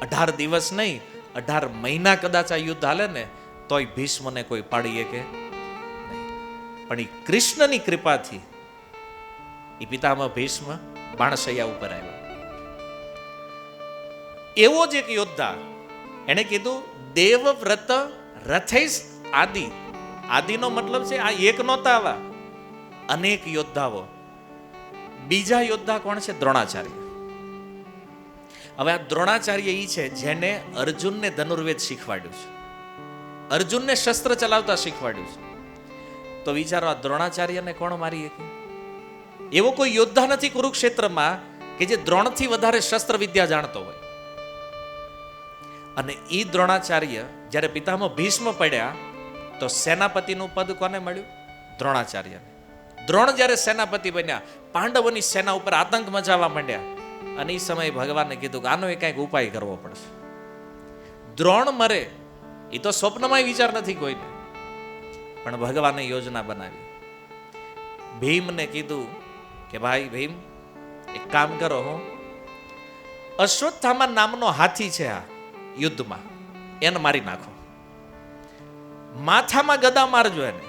Speaker 1: 18 દિવસ નહીં, 18 મહિના કદાચ આ યુદ્ધ હાલે ને તોય ભીષ્મને કોઈ પાડી કે નહીં. પણ એ કૃષ્ણની કૃપાથી એ પિતામહ ભીષ્મ બાણશૈયા ઉપર આવ્યા. એવો જ એક યોદ્ધા, એને કીધું દેવવ્રત રથેશ આદિ. આદિનો મતલબ છે આ એક નહોતા, આવા અનેક યોદ્ધાઓ. બીજા યોદ્ધા કોણ છે? દ્રોણાચાર્ય. હવે આ દ્રોણાચાર્ય એ છે જેને અર્જુનને ધનુર્વેદ શીખવાડ્યું છે, અર્જુનને શસ્ત્ર ચલાવતા શીખવાડ્યું છે. તો વિચારો, આ દ્રોણાચાર્યને કોણ મારી શકે? એવો કોઈ યોદ્ધા નથી કુરુક્ષેત્રમાં કે જે દ્રોણથી વધારે શસ્ત્ર વિદ્યા જાણતો હોય. અને એ દ્રોણાચાર્ય જ્યારે પિતામહ ભીષ્મ પડ્યા તો સેનાપતિનું પદ કોને મળ્યું? દ્રોણાચાર્યને. દ્રોણ જ્યારે સેનાપતિ બન્યા, પાંડવોની સેના ઉપર આતંક મચાવવા માંડ્યા, અને એ સમયે ભગવાને કીધું કે આનો કંઈક ઉપાય કરવો પડશે. દ્રોણ મરે એ તો સ્વપ્નમાં વિચાર નથી કોઈને, પણ ભગવાને યોજના બનાવી. ભીમને કીધું કે ભાઈ ભીમ, એક કામ કરો, હું અશ્વત્થામા નામનો હાથી છે આ યુદ્ધમાં, એને મારી નાખો. માથામાં ગદા મારજો એને.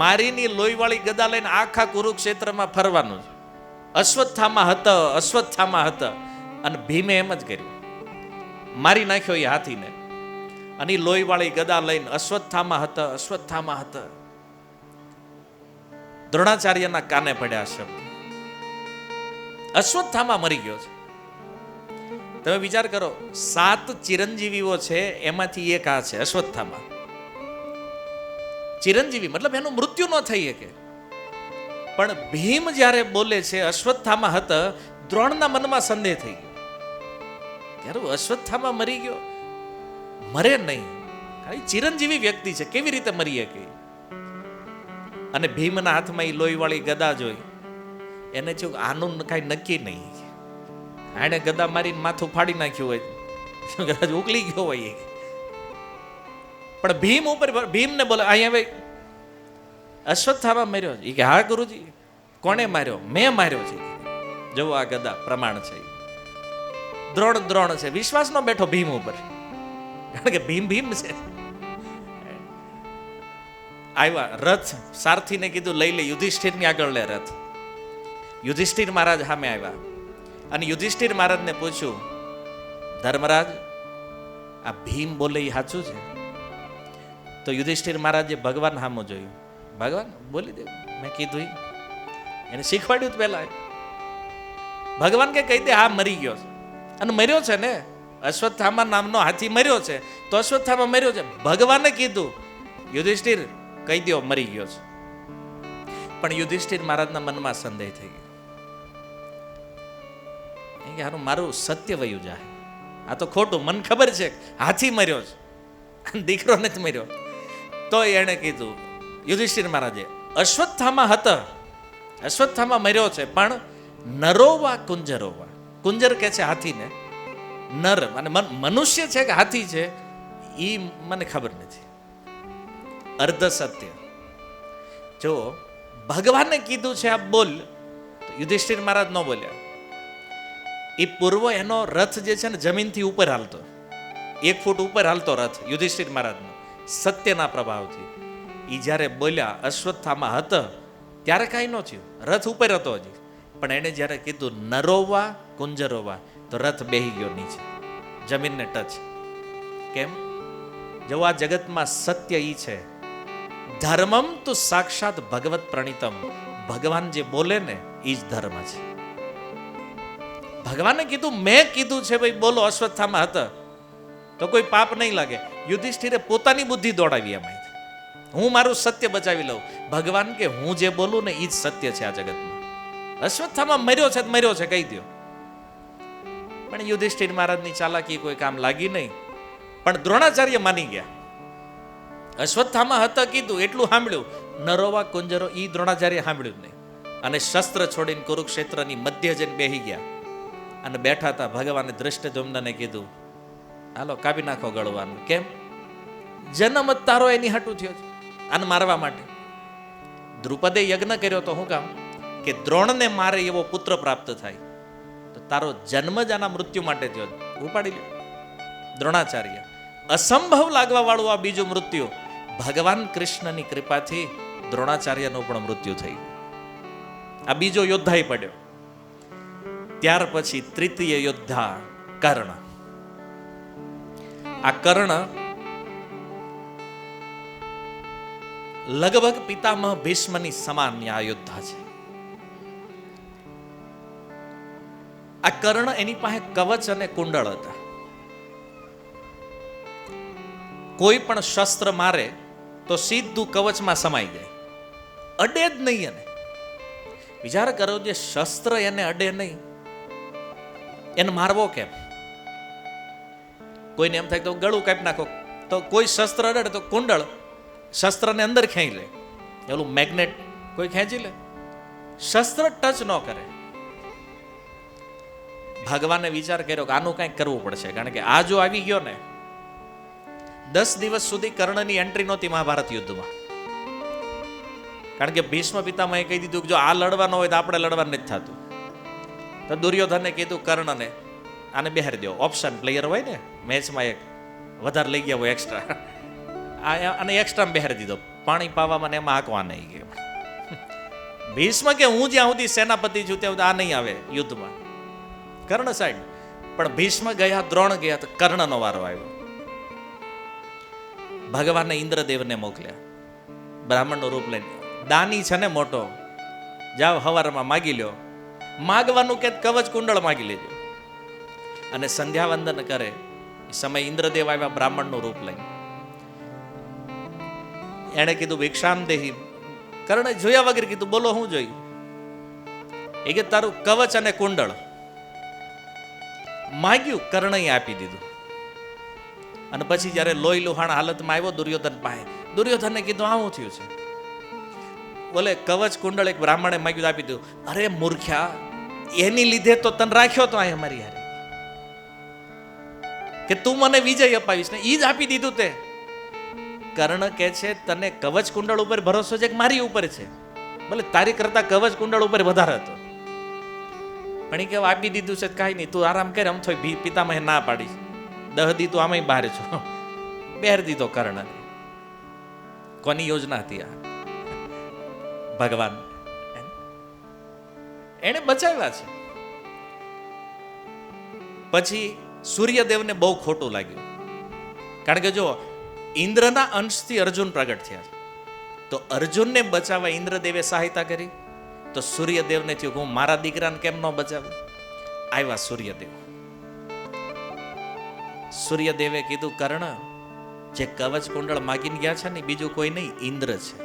Speaker 1: મારીની લોહીવાળી ગદા લઈને આખા કુરુક્ષેત્રમાં ફરવાનું છે. અશ્વત્થામા હતા. અને ભીમે એમ જ કર્યું, મારી નાખ્યો એ હાથીને. અને લોહીવાળી ગદા લઈને અશ્વત્થામા હતા. દ્રોણાચાર્યના કાને પડ્યા શબ્દ, અશ્વત્થામા મરી ગયો છે. તમે વિચાર કરો, 7 ચિરંજીવીઓ છે, એમાંથી એક આ છે અશ્વત્થામા. ચિરંજીવી મતલબ એનું મૃત્યુ ન થઈ શકે. પણ ભીમ જ્યારે બોલે છે અશ્વત્થામા હતા, દ્રોણના મનમાં સંદેહ થઈ ગયો. ત્યારે અશ્વત્થામા મરી ગયો? મરે નહીં, ચિરંજીવી વ્યક્તિ છે, કેવી રીતે મરી શકે? અને ભીમના હાથમાં એ લોહીવાળી ગદા જોઈ, એને થયું આનું કાંઈ નક્કી નહીં. આને ગદા મારીને માથું ફાડી નાખ્યું હોય, કદાચ ઉકલી ગયો હોય. પણ ભીમ ઉપર, ભીમને બોલે અહીંયા ભાઈ અશ્વત્થામા મર્યો છે? કે હા ગુરુજી. કોણે માર્યો? મેં માર્યો છે. જુઓ આ ગદા પ્રમાણ છે. દ્રોણ છે. વિશ્વાસ ન બેઠો ભીમ ઉપર, કારણ કે ભીમ છે. આવ્યા રથ, સારથીને કીધું લઈ લે, યુધિષ્ઠિરની આગળ લે રથ. યુધિષ્ઠિર મહારાજ સામે આવ્યા, અને યુધિષ્ઠિર મહારાજને પૂછ્યું, ધર્મરાજ આ ભીમ બોલે એ સાચું છે? તો યુધિષ્ઠિર મહારાજે ભગવાન સામું જોયું. ભગવાન બોલી દે, મેં કીધું એને શીખવાડ્યું પહેલા. ભગવાન કે કહી દે હા મરી ગયો છે. અને મર્યો છે ને, અશ્વત્થામા નામનો હાથી મર્યો છે, તો અશ્વત્થામા મર્યો છે. ભગવાને કીધું યુધિષ્ઠિર કહી દો મરી ગયો છે. પણ યુધિષ્ઠિર મહારાજના મનમાં સંદેહ થઈ ગયો કે મારું સત્ય વયું જાય, આ તો ખોટું. મને ખબર છે હાથી મર્યો છે, દીકરો નથી મર્યો. તો એણે કીધું યુધિષ્ઠિર મહારાજે, અશ્વત્થામા મર્યો છે, પણ નરોવા કુંજરોવા. કુંજર કે છે હાથીને, નર અને મનુષ્ય છે કે હાથી છે એ મને ખબર નથી. અર્ધ સત્ય. જો ભગવાને કીધું છે આ બોલ, તો યુધિષ્ઠિર મહારાજ ન બોલ્યા. એ પૂર્વ એનો રથ જે છે ને જમીનથી ઉપર હાલતો, 1 ફૂટ ઉપર હાલતો રથ યુધિષ્ઠિર મહારાજનો, સત્યના પ્રભાવથી. એ એ જ્યારે બોલ્યા અશ્વત્થામા હતા ત્યારે કાંઈ ન થયું, રથ ઉપર હતો હજી, પણ એણે જ્યારે કીધું નરોવા કુંજરોવા તો રથ બેહી ગયો નીચે, જમીનને ટચ. કેમ? જો આ જગતમાં સત્ય ઈ છે, ધર્મમ તો સાક્ષાત ભગવત પ્રણીતમ, ભગવાન જે બોલે ને એ જ ધર્મ છે. ભગવાને કીધું, મેં કીધું છે ભાઈ બોલો, અશ્વત્થામા હતા તો કોઈ પાપ નહીં લાગે. યુધિષ્ઠિરે પોતાની બુદ્ધિ દોડાવી એમાં, હું મારું સત્ય બચાવી લઉં. ભગવાન કે હું જે બોલું ને એ જ સત્ય છે આ જગતમાં. અશ્વત્થામા મર્યો છે મર્યો છે કહી દો. પણ યુધિષ્ઠિર મહારાજની ચાલાકી કોઈ કામ લાગી નહીં, પણ દ્રોણાચાર્ય માની ગયા. અશ્વત્થામા હતા કીધું એટલું સાંભળ્યું, નરોવા કુંજરો ઈ દ્રોણાચાર્ય સાંભળ્યું નહીં, અને શસ્ત્ર છોડીને કુરુક્ષેત્રની મધ્ય જઈને બેહી ગયા. અને બેઠા હતા, ભગવાને ધૃષ્ટદ્યુમ્નને કીધું હાલો કાપી નાખો ગળવાનું. કેમ? જન્મ જ તારો એની હાટું થયો છે, આને મારવા માટે. દ્રુપદે યજ્ઞ કર્યો તો શું કામ? કે દ્રોણને મારે એવો પુત્ર પ્રાપ્ત થાય, તો તારો જન્મ જ આના મૃત્યુ માટે થયો. ઉપાડી લ્યો. દ્રોણાચાર્ય અસંભવ લાગવા વાળું આ બીજું મૃત્યુ, ભગવાન કૃષ્ણની કૃપાથી દ્રોણાચાર્યનું પણ મૃત્યુ થઈ. આ બીજો યોદ્ધા પડ્યો. ત્યાર પછી તૃતીય યોદ્ધા કર્ણ. આ કર્ણ લગભગ પિતામહ ભીષ્મની સમાન આ યોદ્ધા છે. આ કર્ણ એની પાસે કવચ અને કુંડળ હતા. કોઈ પણ શસ્ત્ર મારે તો સીધું કવચમાં સમાઈ જાય, અડે જ નહીં. એને વિચાર કરો, જે શસ્ત્ર એને અડે નહીં એને મારવો કેમ? કોઈને એમ થાય તો ગળું કાપી નાખો, તો કોઈ શસ્ત્ર અડે તો કુંડળ શસ્ત્રને અંદર ખેંચી લે, એલું મેગ્નેટ કોઈ ખેંચી લે, શસ્ત્ર ટચ ન કરે. ભગવાને વિચાર કર્યો કે આનું કંઈક કરવું પડશે, કારણ કે આ જો આવી ગયો ને, 10 દિવસ સુધી કર્ણની એન્ટ્રી નહોતી મહાભારત યુદ્ધમાં. કારણ કે ભીષ્મ પિતામહે કહી દીધું કે જો આ લડવાનો હોય તો આપણે લડવાનું નથી થતું. તો દુર્યોધને કીધું કર્ણને આને બેહારી દો. ઓપ્શન પ્લેયર હોય ને મેચમાં, એક વધારે લઈ ગયા હોય એક્સ્ટ્રા, અને એક્સ્ટ્રા બેહારી દીધો. પાણી પાવામાં એમાં હાંકવા નહીં ગયો. ભીષ્મ કે હું જ્યાં સુધી સેનાપતિ છું ત્યાં આ નહીં આવે યુદ્ધમાં. કર્ણ સાઈડ. પણ ભીષ્મ ગયા, દ્રોણ ગયા, તો કર્ણનો વારો આવ્યો. ભગવાને ઇન્દ્રદેવને મોકલ્યા બ્રાહ્મણનું રૂપ લઈને. દાની છે ને મોટો, જાઓ હવારમાં માગી લ્યો. માગવાનું કે કવચ કુંડળ માગી લેજો. અને સંધ્યા વંદન કરે એ સમય ઇન્દ્રદેવ આવ્યા બ્રાહ્મણનું રૂપ લઈને. એણે કીધું ભિક્ષામ દેહી. કર્ણે જોયા વગર કીધું બોલો હું જોયું? એ કે તારું કવચ અને કુંડળ માગ્યું. કર્ણએ આપી દીધું. અને પછી જ્યારે લોહી લુહાણ હાલતમાં આવ્યો દુર્યોધન પાસે, દુર્યોધનને કીધું આવું થયું છે. બોલે કવચ કુંડળ એક બ્રાહ્મણે માગ્યું, આપી દીધું. અરે મૂર્ખ્યા, એની લીધે તો તને રાખ્યો તો અહીં અમારી હારે, કે તું મને વિજય અપાવીશ ને, ઈ જ આપી દીધું તે. કર્ણ કે છે તને કવચ કુંડળ ઉપર ભરોસો છે કે મારી ઉપર છે? બોલે તારી કરતા કવચ કુંડળ ઉપર વધારે હતો. પણ એ કે આપી દીધું છે કાંઈ નહીં, તું આરામ કરે. આમ થોઈ પિતામહે ના પાડી, 10 દી તું આમાં બહાર છો. બેર દીધો કર્ણને. કોની યોજના હતી આ? ભગવાન એને બચાવ્યા છે. પછી સૂર્યદેવને બહુ ખોટું લાગ્યું, કારણ કે જો ઇન્દ્રના અંશથી અર્જુન પ્રગટ થયા છે, તો અર્જુનને બચાવવા ઇન્દ્રદેવે સહાયતા કરી, તો સૂર્યદેવને થયું હું મારા દીકરાને કેમ ન બચાવું? આવ્યા સૂર્યદેવ. સૂર્યદેવે કીધું કર્ણ, જે કવચ કુંડળ માગીને ગયા છે ને બીજું કોઈ નહીં, ઇન્દ્ર છે.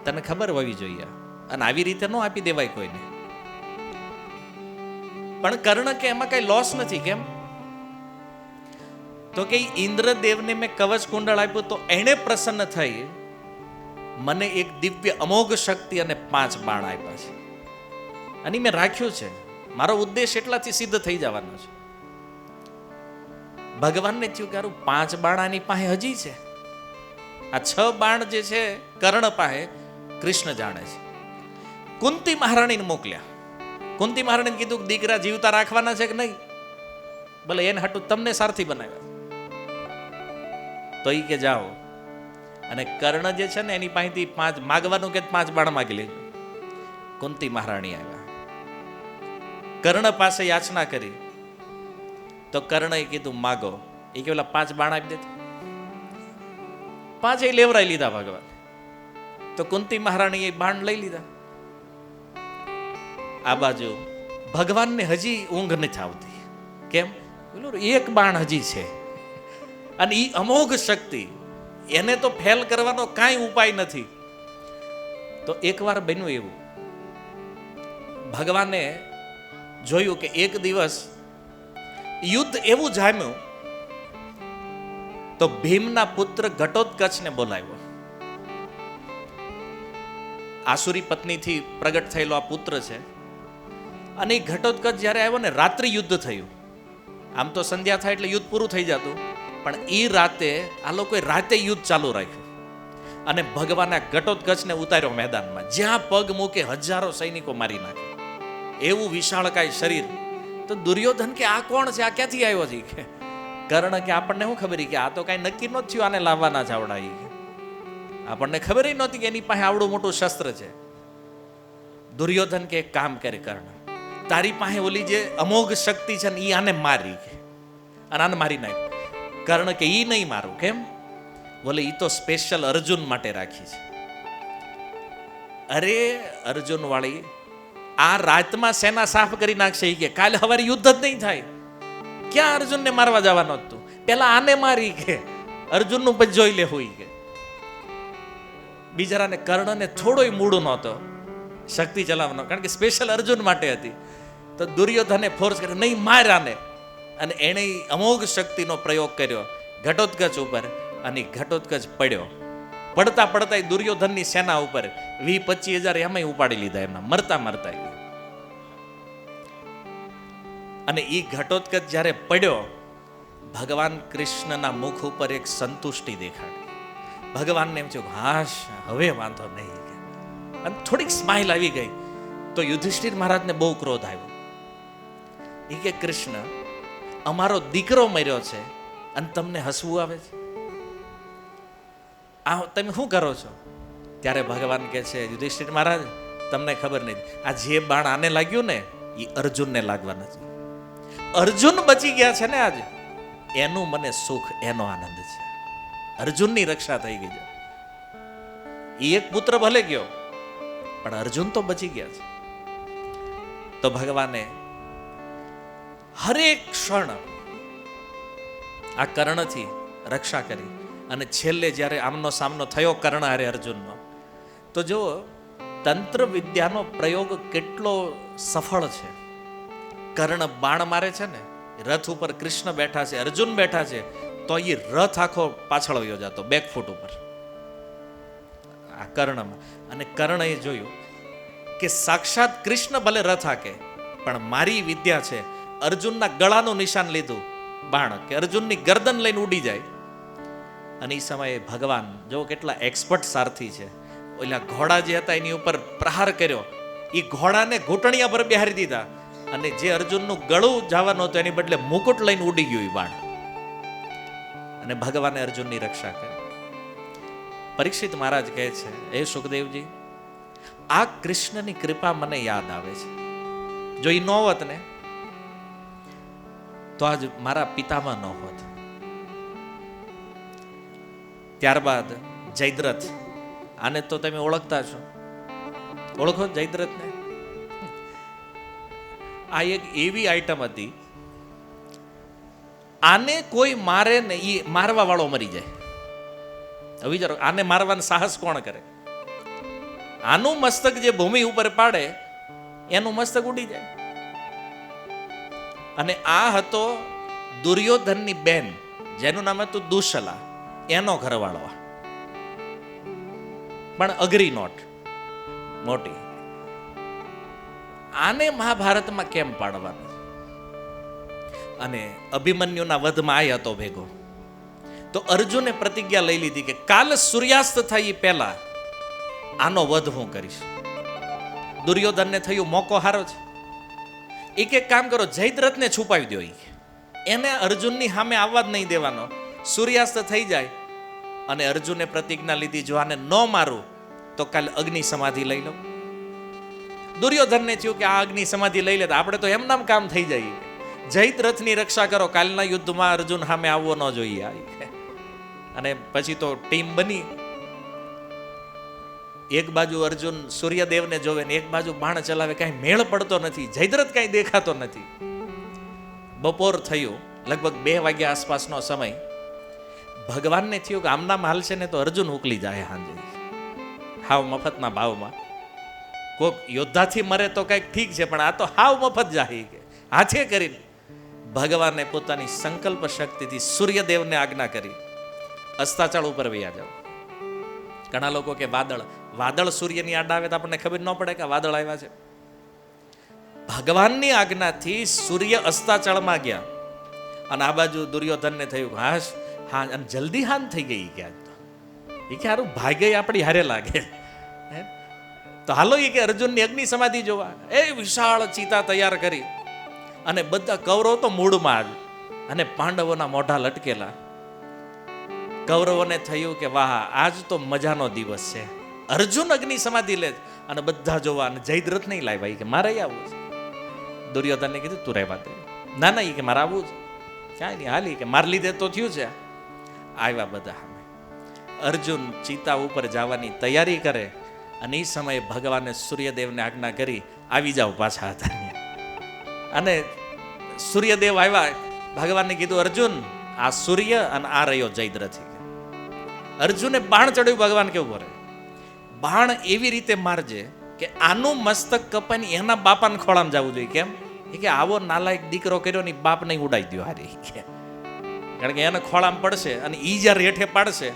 Speaker 1: તને ખબર હોવી જોઈએ, અને આવી રીતે ન આપી દેવાય કોઈને. પણ કર્ણ કે એમાં કઈ લોસ નથી. કેમ? તો કે ઇન્દ્રદેવને મેં કવચ કુંડળ આપ્યું તો એને પ્રસન્ન થઈ મને એક દિવ્ય અમોઘ શક્તિ અને 5 બાણ આપ્યા છે, અને મેં રાખ્યું છે. મારો ઉદ્દેશ એટલાથી સિદ્ધ થઈ જવાનો છે. ભગવાનને થયું કે 5 બાણ આની પાસે હજી છે. આ 6 બાણ જે છે કર્ણ પાસે કૃષ્ણ જાણે છે. કુંતી મહારાણીને મોકલ્યા. કુંતી મહારાણીને કીધું કે દીકરા જીવતા રાખવાના છે કે નહીં? ભલે એને હાટું તમને સારથી બનાવ્યા. તો ઈ કે જાઓ અને કર્ણ જે છે ને એની પાસેથી 5 માગવાનું કે 5 બાણ માગી લેજો. કુંતી મહારાણી આવ્યા, કર્ણ પાસે યાચના કરી તો કર્ણએ કીધું માગો. એ કે ઓલા 5 બાણ આપી દેતા. 5 લેવરાઈ લીધા ભગવાન. તો કુંતી મહારાણીએ બાણ લઈ લીધા. આ બાજુ ભગવાનને હજી ઊંઘ નથી આવતી. કેમ? બોલો એક બાણ હજી છે અને એ અમોઘ શક્તિ, એને તો ફેલ કરવાનો કાંઈ ઉપાય નથી. તો એકવાર બન્યું એવું, ભગવાને જોયું કે એક દિવસ યુદ્ધ એવું જામ્યું તો ભીમના પુત્ર ઘટોત્કચને બોલાવ્યો. આસુરી પત્નીથી પ્રગટ થયેલો આ પુત્ર છે. અને એ ઘટોત્કચ જ્યારે આવ્યો ને, રાત્રિ યુદ્ધ થયું. આમ તો સંધ્યા થાય એટલે યુદ્ધ પૂરું થઈ જતું, પણ એ રાતે આ લોકોએ રાતે યુદ્ધ ચાલુ રાખ્યું. અને ભગવાને ઘટોત્કચને ઉતાર્યો મેદાનમાં. જ્યાં પગ મૂકે હજારો સૈનિકો મારી નાખે. એવું વિશાળકાય શરીર. તો દુર્યોધન કે આ કોણ છે, આ ક્યાંથી આવ્યો છે? કે કર્ણ કે આપણને શું ખબર કે આ તો કાંઈ નક્કી નહોતું થયું આને લાવવાના ચાવડા. આપણને ખબર નહોતી કે એની પાસે આવડું મોટું શસ્ત્ર છે. દુર્યોધન કે એક કામ કરે કર્ણ, તારી પાસે ઓલી જે અમોઘ શક્તિ છે ને એ આને મારી, અને આને મારી નાખ. કર્ણ કે ઈ નહીં મારું. કેમ? બોલે ઈ તો સ્પેશિયલ અર્જુન માટે રાખી છે. અરે અર્જુન વાળી આ રાતમાં સેના સાફ કરી નાખશે. કે કાલે સવારે યુદ્ધ જ નહીં થાય. ક્યાં અર્જુનને મારવા જવાનો હતું? પેલા આને મારી કે અર્જુનનું પછી જોઈ લે હોય. કે બિચારાને કર્ણને થોડોય મૂડ નહોતો શક્તિ ચલાવવાનો, કારણ કે સ્પેશિયલ અર્જુન માટે હતી. તો દુર્યોધને ફોર્સ કર્યો, નહીં માર આને. અને એણે અમોઘ શક્તિનો પ્રયોગ કર્યો ઘટોત્કચ ઉપર, અને ઘટોત્કચ પડ્યો. પડતા પડતા દુર્યોધનની સેના ઉપર 20-25 હજાર એમાંય ઉપાડી લીધા એમના, મરતા મરતા. અને એ ઘટોત્કચ જ્યારે પડ્યો, ભગવાન કૃષ્ણના મુખ ઉપર એક સંતુષ્ટિ દેખાડી. ભગવાનને એમ થયું, હાશ હવે વાંધો નહીં. અને થોડીક સ્માઇલ આવી ગઈ. તો યુધિષ્ઠિર મહારાજને બહુ ક્રોધ આવ્યો. એ કે કૃષ્ણ, અમારો દીકરો મર્યો છે અને તમને હસવું આવે છે? આ તમે શું કરો છો? ત્યારે ભગવાન કહે છે, યુધિષ્ઠિર મહારાજ તમને ખબર નહીં, આ જે બાણ આને લાગ્યું ને એ અર્જુનને લાગવાના છે. અર્જુન બચી ગયા છે ને આજે, એનું મને સુખ, એનો આનંદ છે. અર્જુનની રક્ષા થઈ ગઈ છે. એ એક પુત્ર ભલે ગયો, પણ અર્જુન તો બચી ગયા છે. તો ભગવાને હરેક ક્ષણ આ કર્ણથી રક્ષા કરી. અને છેલ્લે જ્યારે આમનો સામનો થયો કર્ણ હારે અર્જુનનો, તો જો તંત્ર વિદ્યાનો પ્રયોગ કેટલો સફળ છે. કર્ણ બાણ મારે છે ને, રથ ઉપર કૃષ્ણ બેઠા છે, અર્જુન બેઠા છે, તો એ રથ આખો પાછળ વયો જતો બેકફૂટ ઉપર આ કર્ણમાં. અને કર્ણએ જોયું કે સાક્ષાત કૃષ્ણ ભલે રથ હાકે, પણ મારી વિદ્યા છે. અર્જુનના ગળાનું નિશાન લીધું બાણ, કે અર્જુનની ગરદન લઈને ઉડી જાય. અને એ સમયે ભગવાન જો કેટલા એક્સપર્ટ સારથી છે. ઓલા ઘોડા જે હતા એની ઉપર પ્રહાર કર્યો, એ ઘોડાને ઘૂંટણિયા પર બેહારી દીધા. અને જે અર્જુનનું ગળું જવાનું હતું એની બદલે મુકુટ લઈને ઉડી ગયું એ બાણ. અને ભગવાને અર્જુનની રક્ષા કરી. પરીક્ષિત મહારાજ કહે છે, હે સુખદેવજી, આ કૃષ્ણની કૃપા મને યાદ આવે છે. જો એ ન હોત ને તો આજ મારા પિતામાં ન હોત. ત્યારબાદ જયદ્રથ, આને તો તમે ઓળખતા છો, ઓળખો જયદ્રથને? આ એક એવી આઈટમ હતી, આને કોઈ મારે ને એ મારવા વાળો મરી જાય. હવે વિચારો, આને મારવાનું સાહસ કોણ કરે? આનું મસ્તક જે ભૂમિ ઉપર પાડે એનું મસ્તક ઉડી જાય. અને આ હતો દુર્યોધનની બેન, જેનું નામ હતું દુશલા, એનો ઘરવાળો. પણ અઘરી નોટ મોટી. આને મહાભારતમાં કેમ પાડવાનું? અને અભિમન્યુના વધમાં આ હતો ભેગો. તો અર્જુને પ્રતિજ્ઞા લઈ લીધી કે કાલ સૂર્યાસ્ત થાય એ પહેલા આનો વધ હું કરીશ. દુર્યોધનને થયું મોકો હારો છે. એક કામ કરો, જયદ્રથને છુપાવી દો. એને અર્જુનની સામે આવવા જ નહીં દેવાનો. સૂર્યાસ્ત થઈ જાય અને અર્જુને પ્રતિજ્ઞા લીધી, જો આને ન મારું તો કાલે અગ્નિ સમાધિ લઈ લઉં. દુર્યોધનને થયું કે આ અગ્નિ સમાધિ લઈ લે તો આપણે તો એમનામ કામ થઈ જાય. જયદ્રથની રક્ષા કરો, કાલના યુદ્ધમાં અર્જુન સામે આવવો ન જોઈએ. અને પછી તો ટીમ બની. એક બાજુ અર્જુન સૂર્યદેવને જોવે ને એક બાજુ બાણ ચલાવે, કાંઈ મેળ પડતો નથી. જયદ્રથ કાંઈ દેખાતો નથી. બપોર થયું, લગભગ 2 વાગ્યા આસપાસનો સમય. ભગવાનને થયું કે આમનામ હાલશે ને તો અર્જુન ઉકલી જાય સાંજે, હાવ મફતના ભાવમાં. કોક યોદ્ધાથી મરે તો કંઈક ઠીક છે, પણ આ તો હાવ મફત જાય. કે હાથે કરીને ભગવાને પોતાની સંકલ્પ શક્તિથી સૂર્યદેવને આજ્ઞા કરી, અસ્તાચળ ઉપર વયા જાઓ. ઘણા લોકો કે વાદળ સૂર્યની આડા આવે તો આપણને ખબર ન પડે કે વાદળ આવ્યા છે. ભગવાનની આજ્ઞાથી સૂર્ય અસ્તાચળમાં ગયા. અને આ બાજુ દુર્યોધનને થયું હાશ, હા, અને જલ્દી હાન થઈ ગઈ. ક્યાં તો એ કે હારું ભાગ્ય આપણી હારે લાગે. તો હાલો એ કે અર્જુનની અગ્નિ સમાધિ જોવા. એ વિશાળ ચિતા તૈયાર કરી અને બધા કૌરવો તો મૂળમાં જ અને પાંડવોના મોઢા લટકેલા. કૌરવોને થયું કે વાહ, આજ તો મજાનો દિવસ છે. અર્જુન અગ્નિ સમાધિ લે અને બધા જોવા. અને જયદ્રથ નહીં લાવ્યા કે મારે આવવું છે. દુર્યોધનને કીધું તું રહેવા દે. ના ના, એ કે મારે આવવું છે. ક્યાંય નહીં, હાલી કે માર લીધે તો થયું છે. આવ્યા બધા. અર્જુન ચિતા ઉપર જવાની તૈયારી કરે અને એ સમયે ભગવાને સૂર્યદેવને આજ્ઞા કરી, આવી જાઓ પાછા હતા. અને સૂર્યદેવ આવ્યા. ભગવાનને કીધું અર્જુન આ સૂર્ય અને આ રહ્યો જયદ્રથ. અર્જુને બાણ ચડ્યું. ભગવાન કેવું કરે, બાણ એવી રીતે મારજે કે આનું મસ્તક કપાઈને એના બાપાને ખોળામાં જવું જોઈએ. કેમ? કે આવો નાલાયક દીકરો કર્યો ને બાપ નહીં ઉડાઈ દો હારી. કારણ કે એને ખોળામાં પડશે અને ઈ જ્યારે હેઠે પાડશે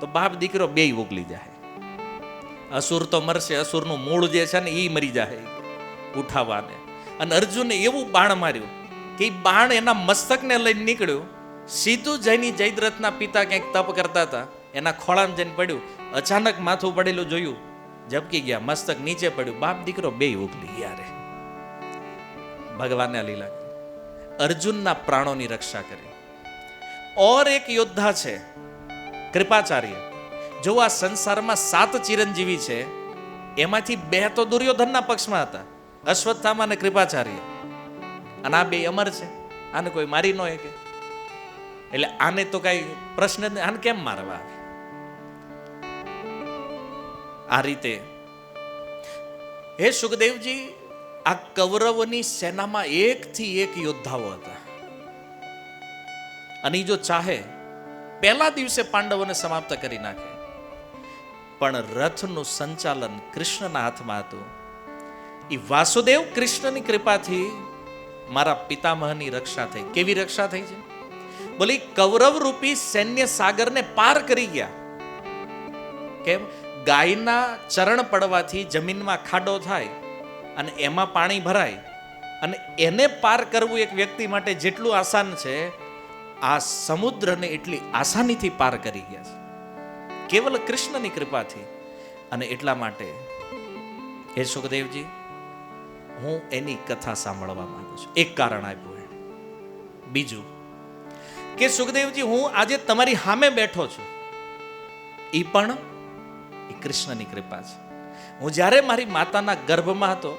Speaker 1: તો બાપ દીકરો બેય ઉગલી જાય. અસુર તો મરશે, અસુરનું મૂળ જે છે ને એ મરી જાય ઉઠાવવાને. અને અર્જુને એવું બાણ માર્યું કે બાણ એના મસ્તકને લઈને નીકળ્યું, સીધું જઈને જયદ્રથના પિતા ક્યાંક તપ કરતા હતા એના ખોળામાં જઈને પડ્યું. અચાનક માથું પડેલું જોયું, ઝબકી ગયા, મસ્તક નીચે પડ્યું, બાપ દીકરો બેય ઉગલી ગયા. ભગવાનને લીલા અર્જુનના પ્રાણોની રક્ષા કરી. ઓર એક યોદ્ધા છે કૃપાચાર્ય. જો આ સંસારમાં 7 ચિરંજીવી છે, એમાંથી 2 તો દુર્યોધનના પક્ષમાં હતા, અશ્વત્થામા અને કૃપાચાર્ય. અને આ 2 અમર છે, આને કોઈ મારી ન શકે. એટલે આને તો કઈ પ્રશ્ન જ નહીં, આને કેમ મારવા આવે? આ રીતે હે સુખદેવજી, આ કૌરવોની સેનામાં 1 થી 1 યોદ્ધાઓ હતા. અને જો ચાહે પહેલા દિવસે પાંડવોને સમાપ્ત કરી નાખે, પણ રથનું સંચાલન કૃષ્ણના હાથમાં હતું. એ વાસુદેવ કૃષ્ણની કૃપાથી મારા પિતામહની રક્ષા થઈ. કેવી રક્ષા થઈ છે? બોલી કૌરવ રૂપી સૈન્ય સાગરને પાર કરી ગયા. કેમ? ગાયના ચરણ પડવાથી જમીનમાં ખાડો થાય અને એમાં પાણી ભરાય, અને એને પાર કરવું એક વ્યક્તિ માટે જેટલું આસાન છે, આ સમુદ્રને એટલી આસાનીથી પાર કરી ગયા છે કેવલ કૃષ્ણની કૃપાથી. અને એટલા માટે હે સુખદેવજી, હું એની કથા સાંભળવા માંગુ છું. એક કારણ આપ્યું. બીજું કે સુખદેવજી, હું આજે તમારી સામે બેઠો છું, એ પણ એ કૃષ્ણની કૃપા છે. હું જ્યારે મારી માતાના ગર્ભમાં હતો,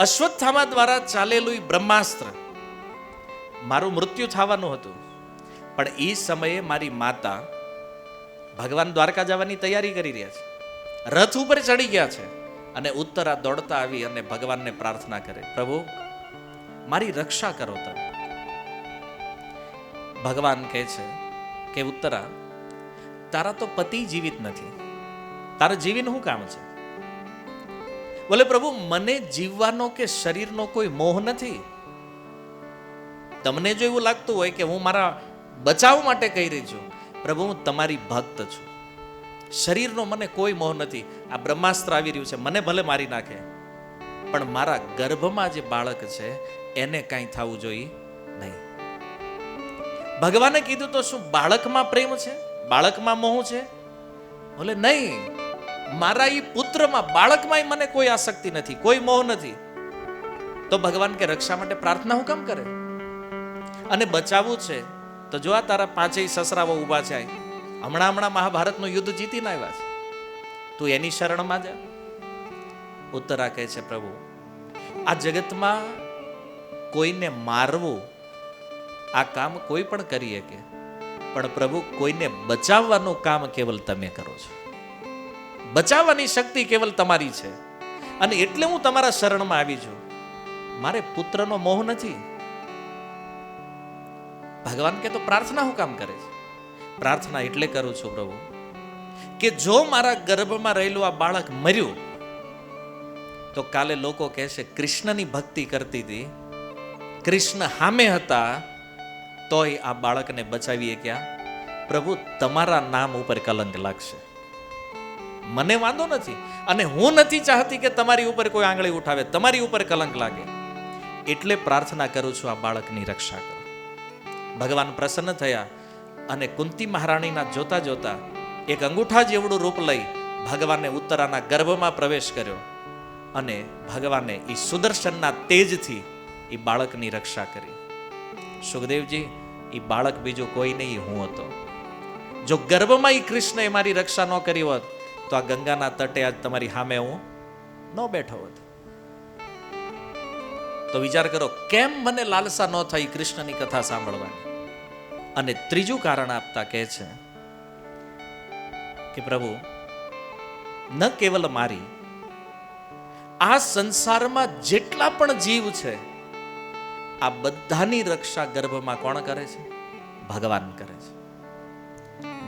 Speaker 1: અશ્વત્થામા દ્વારા ચાલેલું એ બ્રહ્માસ્ત્ર, મારું મૃત્યુ થવાનું હતું. પણ એ સમયે મારી માતા ભગવાન દ્વારકા જવાની તૈયારી કરી રહ્યા છે, રથ ઉપર ચડી ગયા છે, અને ઉત્તરા દોડતા આવી અને ભગવાનને પ્રાર્થના કરે, પ્રભુ મારી રક્ષા કરો તમે. ભગવાન કહે છે કે ઉત્તરા, તારા તો પતિ જીવિત નથી, તારે જીવીને શું કામ છે? બોલે પ્રભુ, મને જીવવાનો કે શરીરનો કોઈ મોહ નથી. તમને જો એવું લાગતું હોય કે હું મારા બચાવ માટે કહી રહી છું, પ્રભુ હું તમારી ભક્ત છું, શરીરનો મને કોઈ મોહ નથી. આ બ્રહ્માસ્ત્ર આવી રહ્યું છે, મને ભલે મારી નાખે, પણ મારા ગર્ભમાં જે બાળક છે એને કાંઈ થવું જોઈએ નહીં. ભગવાને કીધું તો શું બાળકમાં પ્રેમ છે, બાળકમાં મોહ છે? બોલે નહીં, મારા એ પુત્રમાં બાળકમાં મને કોઈ આસક્તિ નથી, કોઈ મોહ નથી. તો ભગવાન કે રક્ષા માટે પ્રાર્થના હું કેમ કરે? અને બચાવવું છે તો જો આ તારા 5 સસરાઓ ઊભા છે, હમણાં મહાભારતનું યુદ્ધ જીતીને આવ્યા છે, તું એની શરણમાં જા. ઉત્તરા કહે છે, પ્રભુ આ જગતમાં કોઈને મારવું આ કામ કોઈ પણ કરી શકે, પણ પ્રભુ કોઈને બચાવવાનું કામ કેવલ તમે કરો છો. બચાવવાની શક્તિ કેવલ તમારી છે, અને એટલે હું તમારા શરણમાં આવી છું. મારે પુત્રનો મોહ નથી. ભગવાન કે તો પ્રાર્થના હું કામ કરે છે? પ્રાર્થના એટલે કરું છું પ્રભુ કે જો મારા ગર્ભમાં રહેલું આ બાળક મર્યું તો કાલે લોકો કહેશે કૃષ્ણની ભક્તિ કરતી હતી, કૃષ્ણ સામે હતા, તોય આ બાળકને બચાવીએ ક્યાં? પ્રભુ તમારા નામ ઉપર કલંક લાગશે. મને વાંધો નથી, અને હું નથી ચાહતી કે તમારી ઉપર કોઈ આંગળી ઉઠાવે, તમારી ઉપર કલંક લાગે. એટલે પ્રાર્થના કરું છું આ બાળકની રક્ષા કરો. ભગવાન પ્રસન્ન થયા અને કુંતી મહારાણીના જોતા જોતા એક અંગૂઠા જેવડું રૂપ લઈ ભગવાને ઉત્તરાના ગર્ભમાં પ્રવેશ કર્યો, અને ભગવાને એ સુદર્શનના તેજથી એ બાળકની રક્ષા કરી. સુખદેવજી, એ બાળક બીજું કોઈ નહીં, હું હતો. જો ગર્ભમાં એ કૃષ્ણએ મારી રક્ષા ન કરી હોત તો આ ગંગાના તટે આજ તમારી સામે હું ન બેઠો હોત. તો વિચાર કરો કેમ મને લાલસા ન થઈ કૃષ્ણની કથા સાંભળવાની. અને ત્રીજું કારણ આપતા કહે છે કે પ્રભુ ન કેવલ મારી, આ સંસારમાં જેટલા પણ જીવ છે આ બધાની રક્ષા ગર્ભમાં કોણ કરે છે? ભગવાન કરે છે.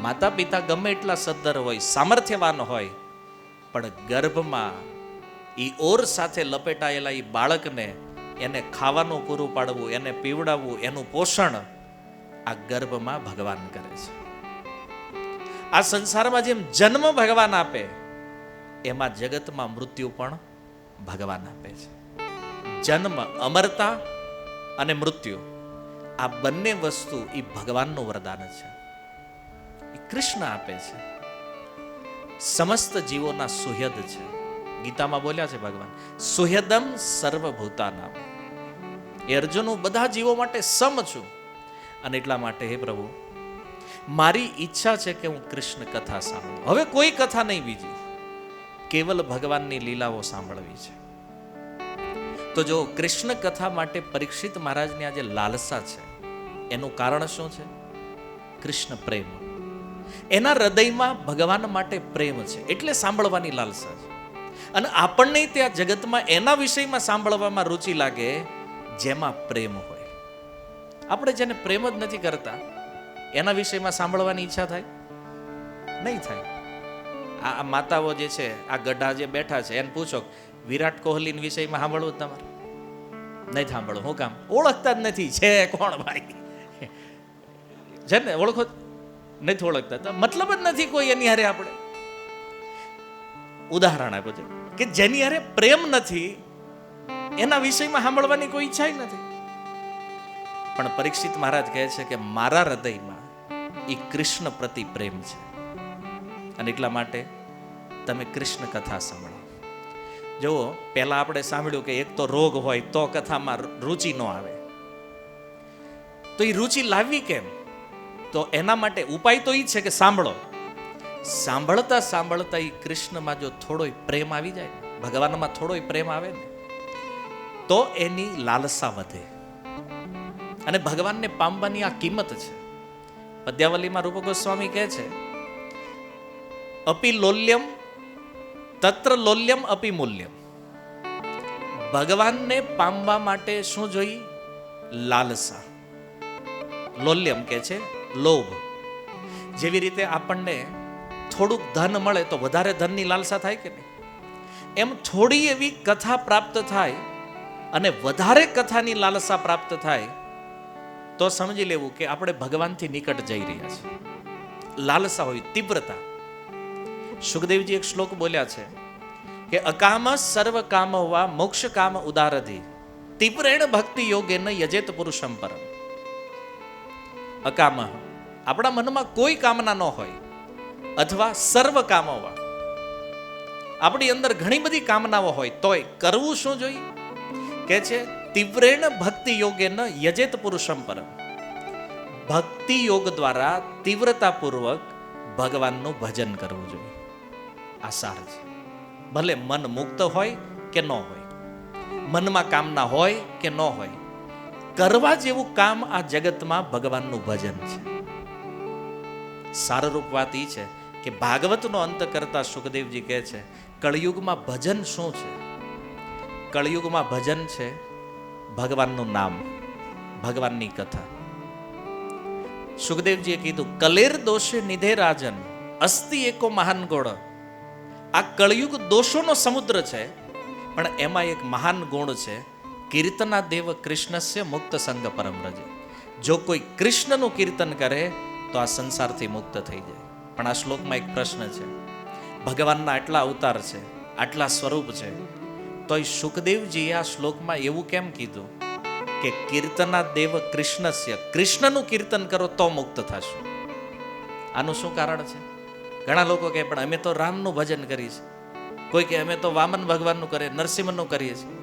Speaker 1: માતા પિતા ગમે એટલા સદ્ધર હોય, સામર્થ્યવાન હોય, પણ ગર્ભમાં ઈ ઓર સાથે લપેટાયેલા ઈ બાળકને એને ખાવાનું પૂરું પાડવું, એને પીવડાવવું, એનું પોષણ આ ગર્ભમાં ભગવાન કરે છે. આ સંસારમાં જેમ જન્મ ભગવાન આપે, એમાં જગતમાં મૃત્યુ પણ ભગવાન આપે છે. જન્મ, અમરતા અને મૃત્યુ, આ બંને વસ્તુ એ ભગવાનનું વરદાન છે, એ કૃષ્ણ આપે છે. સમસ્ત જીવોના સુહૃદ છે. ગીતામાં બોલ્યા છે ભગવાન, સુહૃદમ સર્વભૂતાનામ. એ અર્જુન, હું બધા જીવો માટે સમ છું, અને એટલા માટે હે પ્રભુ મારી ઈચ્છા છે કે હું કૃષ્ણ કથા સાંભળું. હવે કોઈ કથા નહીં બીજી, કેવલ ભગવાનની લીલાઓ સાંભળવી છે. તો જો કૃષ્ણ કથા માટે પરીક્ષિત મહારાજની આજે લાલસા છે, એનું કારણ શું છે? કૃષ્ણ પ્રેમ. એના હૃદયમાં ભગવાન માટે પ્રેમ છે, એટલે સાંભળવાની લાલસા છે. અને આપણને ત્યાં જગતમાં એના વિષયમાં સાંભળવામાં રુચિ લાગે જેમાં પ્રેમ હોય. આપણે જેને પ્રેમ જ નથી કરતા એના વિષયમાં સાંભળવાની ઈચ્છા થાય? નહીં થાય. આ માતાઓ જે છે, આ ગઢા જે બેઠા છે, એને પૂછો વિરાટ કોહલી વિષયમાં સાંભળવું તમારે? નહીં સાંભળવું. શું કામ? ઓળખતા જ નથી. છે કોણ ભાઈ? છે ને, ઓળખો નથી ઓળખતા, મતલબ જ નથી કોઈ એની હારે. આપણે ઉદાહરણ આપ્યું છે કે જેની હારે પ્રેમ નથી એના વિષયમાં સાંભળવાની કોઈ ઈચ્છા નથી. પણ પરીક્ષિત મહારાજ કહે છે કે મારા હૃદયમાં એ કૃષ્ણ પ્રતિ પ્રેમ છે, અને એટલા માટે તમે કૃષ્ણ કથા સાંભળો. જુઓ, પહેલા આપણે સાંભળ્યું કે એક તો રોગ હોય તો કથામાં રુચિ ન આવે, તો એ રુચિ લાવવી કેમ? તો એના માટે ઉપાય તો એ છે કે સાંભળો. સાંભળતા સાંભળતા એ કૃષ્ણમાં જો થોડોય પ્રેમ આવી જાય, ભગવાનમાં થોડોય પ્રેમ આવે ને, તો એની લાલસા વધે. અને ભગવાનને પામવાની આ કિંમત છે. પદ્યાવલીમાં રૂપ ગોસ્વામી કહે છે, અપી લોલ્યમ તત્ર લોલ્યમ અપી મૂલ્યમ. ભગવાનને પામવા માટે શું જોઈએ? લાલસા. લોલ્યમ કે છે લોભ. જેવી રીતે આપણને થોડુંક ધન મળે તો વધારે ધનની લાલસા થાય કે નહીં, એમ થોડી એવી કથા પ્રાપ્ત થાય અને વધારે કથાની લાલસા પ્રાપ્ત થાય તો સમજી લેવું કે આપણે ભગવાનથી નિકટ જઈ રહ્યા છીએ. લાલસા હોય, તીવ્રતા. સુખદેવજી એક શ્લોક બોલ્યા છે કે અકામ સર્વ કામ હોવા મોક્ષ કામ ઉદારધી તીવ્રેણ ભક્તિ યોગેન યજેત પુરુષમ પરમ. અકામ, આપણા મનમાં કોઈ કામના ન હોય, અથવા સર્વ કામ હોવા, આપણી અંદર ઘણી બધી કામનાઓ હોય, તોય કરવું શું જોઈએ? કે છે તીવ્રેણ ભક્તિ યોગેન યજેત પુરુષમ પરમ. ભક્તિ યોગ દ્વારા તીવ્રતાપૂર્વક ભગવાનનું ભજન કરવું જોઈએ. આ સાર છે. ભલે મન મુક્ત હોય કે ન હોય, મનમાં કામના હોય કે ન હોય, કરવા જેવું કામ આ જગતમાં ભગવાનનું ભજન છે. સારરૂપ વાત એ છે કે ભાગવતનો અંત કરતા સુખદેવજી કહે છે, કળિયુગમાં ભજન શું છે? કળિયુગમાં ભજન છે ભગવાનનું નામ, ભગવાનની કથા. સુખદેવજીએ કીધું, કલેર દોષે નિધે રાજન અસ્તિ એકો મહાન ગુણ. આ કળિયુગ દોષોનો સમુદ્ર છે, પણ એમાં એક મહાન ગુણ છે, કીર્તના દેવ કૃષ્ણસ્ય મુક્ત સંગ પરમ રજે. જો કોઈ કૃષ્ણનું કીર્તન કરે તો આ સંસારથી મુક્ત થઈ જાય. પણ આ શ્લોકમાં એક પ્રશ્ન છે, ભગવાનના આટલા અવતાર છે, આટલા સ્વરૂપ છે, તો એ સુખદેવજીએ આ શ્લોકમાં એવું કેમ કીધું કે કીર્તના દેવ કૃષ્ણસ્ય, કૃષ્ણનું કીર્તન કરો તો મુક્ત થશો? આનું શું કારણ છે? ઘણા લોકો કહે પણ અમે તો રામનું ભજન કરીએ છીએ, કોઈ કે અમે તો વામન ભગવાનનું કરીએ, નરસિંહનું કરીએ છીએ.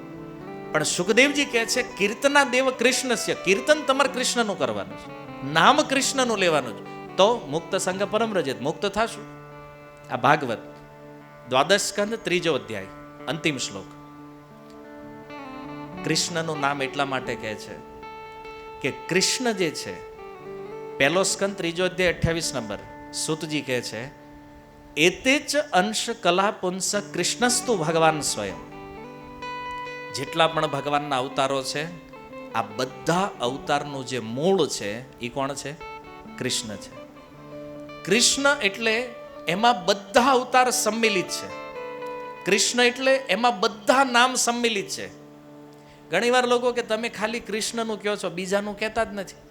Speaker 1: પણ સુખદેવજી કહે છે કીર્તના દેવ કૃષ્ણસ્ય, કીર્તન તમારે કૃષ્ણનું કરવાનું છે, નામ કૃષ્ણનું લેવાનું છે, તો મુક્ત સંગ પરમ રજત, મુક્ત થશું. આ ભાગવત દ્વાદશ સ્કંદ 3 અધ્યાય અંતિમ શ્લોક. કૃષ્ણનું નામ એટલા માટે કહે છે કે કૃષ્ણ જે છે, પહેલો સ્કંદ 3 અધ્યાય 28 નંબર, સુતજી કહે છે, એતે જ અંશ કલા પુંસ કૃષ્ણસ્તુ ભગવાન સ્વયં. જેટલા પણ ભગવાનના અવતારો છે, આ બધા અવતારનું જે મૂળ છે એ કોણ છે? કૃષ્ણ છે. કૃષ્ણ એટલે એમાં બધા અવતાર સંમિલિત છે. કૃષ્ણ એટલે એમાં બધા નામ સંમિલિત છે. ઘણીવાર લોકો કે તમે ખાલી કૃષ્ણનું કહો છો, બીજાનું કહેતા જ નથી.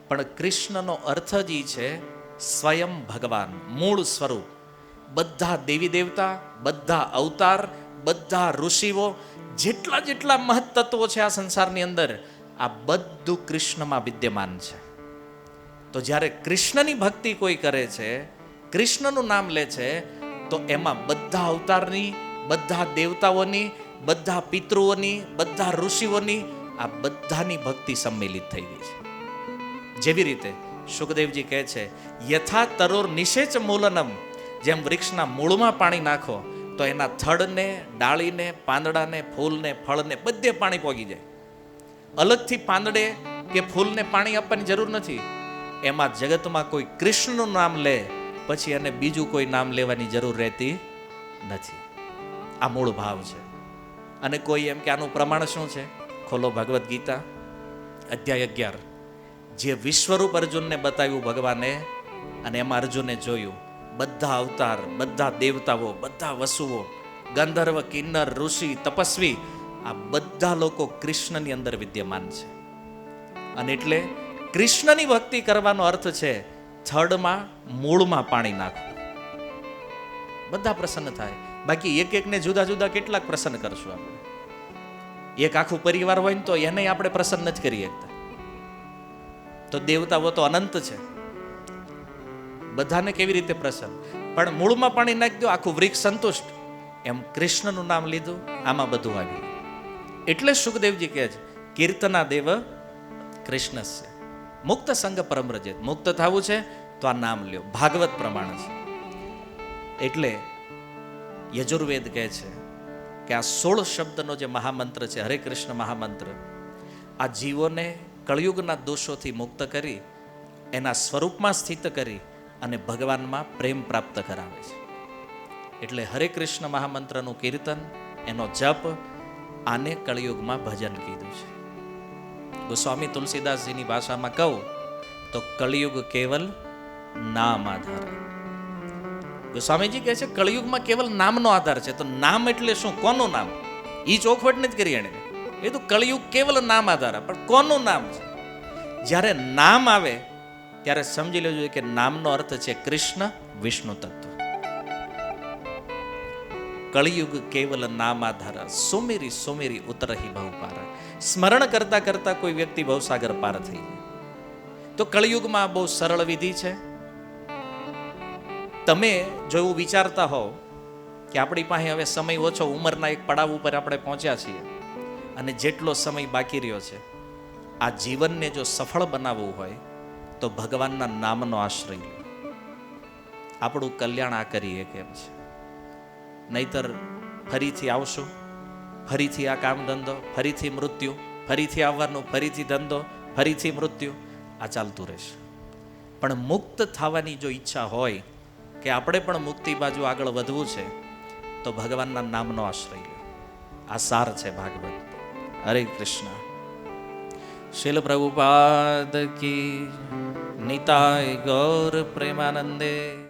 Speaker 1: પણ કૃષ્ણનો અર્થ જ ઈ છે સ્વયં ભગવાન, મૂળ સ્વરૂપ. બધા દેવી દેવતા, બધા અવતાર, બધા ઋષિઓ, જેટલા જેટલા મહત્તત્વો છે આ સંસારની અંદર, આ બધું કૃષ્ણમાં વિદ્યમાન છે. તો જ્યારે કૃષ્ણની ભક્તિ કોઈ કરે છે, કૃષ્ણનું નામ લે છે, તો એમાં બધા અવતારની, બધા દેવતાઓની, બધા પિતૃઓની, બધા ઋષિઓની, આ બધાની ભક્તિ સંમિલિત થઈ ગઈ છે. જેવી રીતે સુખદેવજી કહે છે, યથા તરોર નિષેચ મૂલનમ, જેમ વૃક્ષના મૂળમાં પાણી નાખો તો એના થડને, ડાળીને, પાંદડાને, ફૂલને, ફળને બધે પાણી પોગી જાય. અલગથી પાંદડે કે ફૂલને પાણી આપવાની જરૂર નથી. એમાં જગતમાં કોઈ કૃષ્ણનું નામ લે પછી એને બીજું કોઈ નામ લેવાની જરૂર રહેતી નથી. આ મૂળ ભાવ છે. અને કોઈ એમ કે આનું પ્રમાણ શું છે? ખોલો ભગવદ્ ગીતા અધ્યાય 11, જે વિશ્વરૂપ અર્જુનને બતાવ્યું ભગવાને, અને એમાં અર્જુને જોયું બધા અવતાર, બધા દેવતાઓ, બધા વસુઓ, ગંધર્વ, કિન્નર, ઋષિ, તપસ્વી, આ બધા લોકો કૃષ્ણની અંદર વિદ્યમાન છે. અને એટલે કૃષ્ણની ભક્તિ કરવાનો અર્થ છે થડમાં, મૂળમાં પાણી નાખવું. બધા પ્રસન્ન થાય. બાકી એક એકને જુદા જુદા કેટલાક પ્રસન્ન કરશું આપણે? એક આખું પરિવાર હોય ને તો એને આપણે પ્રસન્ન જ કરી શકતા. તો દેવતાઓ તો અનંત છે, બધાને કેવી રીતે પ્રસન્ન? પણ મૂળમાં પાણી નાખી દો, આખું વૃક્ષ સંતુષ્ટ. એમ કૃષ્ણનું નામ લીધું, આમાં બધું આવ્યું. એટલે સુખદેવજી કહે છે, કીર્તના દેવ કૃષ્ણસ્ય મુક્ત સંગ પરમ રજેત. મુક્ત થવું છે તો આ નામ લ્યો, ભાગવત પ્રમાણે છે. એટલે યજુર્વેદ કહે છે કે આ 16 શબ્દનો જે મહામંત્ર છે, હરે કૃષ્ણ મહામંત્ર, આ જીવોને કળિયુગના દોષોથી મુક્ત કરી, એના સ્વરૂપમાં સ્થિત કરી અને ભગવાનમાં પ્રેમ પ્રાપ્ત કરાવે છે. એટલે હરે કૃષ્ણ મહામંત્રનું કીર્તન, એનો જપ, આને કળિયુગમાં ભજન કીધું છે. ગોસ્વામી તુલસીદાસજીની ભાષામાં કહું તો કળિયુગ કેવલ નામ આધાર. ગોસ્વામીજી કહે છે કળિયુગમાં કેવલ નામનો આધાર છે. તો નામ એટલે શું? કોનું નામ? એ ચોખવટ નથી કરી એને. એ તો કળિયુગ કેવલ નામ આધાર. પણ કોનું નામ છે? જ્યારે નામ આવે ત્યારે સમજી લેવું જોઈએ કે નામનો અર્થ છે કૃષ્ણ, વિષ્ણુ તત્વ. કળિયુગ કેવલ નામ આધાર, સુમેરી સુમેરી ઉતરહી ભવ પાર. સ્મરણ કરતા કરતા કોઈ વ્યક્તિ ભવસાગર પાર થઈ જાય. તો કળિયુગમાં બહુ સરળ વિધિ છે. તમે જો એવું વિચારતા હોવ કે આપણી પાસે હવે સમય ઓછો, ઉંમરના એક પડાવ ઉપર આપણે પહોંચ્યા છીએ અને જેટલો સમય બાકી રહ્યો છે, આ જીવનને જો સફળ બનાવવું હોય તો ભગવાનના નામનો આશ્રય લો. આપણું કલ્યાણ આ કરીએ કેમ છે. નહીતર ફરીથી આવશું, ફરીથી આ કામ ધંધો, ફરીથી મૃત્યુ, ફરીથી આવવાનું, ફરીથી ધંધો, ફરીથી મૃત્યુ, આ ચાલતું રહેશે. પણ મુક્ત થવાની જો ઈચ્છા હોય કે આપણે પણ મુક્તિ બાજુ આગળ વધવું છે, તો ભગવાનના નામનો આશ્રય લો. આ સાર છે ભાગવત. હરે કૃષ્ણ. શીલ પ્રભુપાદ કી નિતાય ગૌર પ્રેમાનંદે.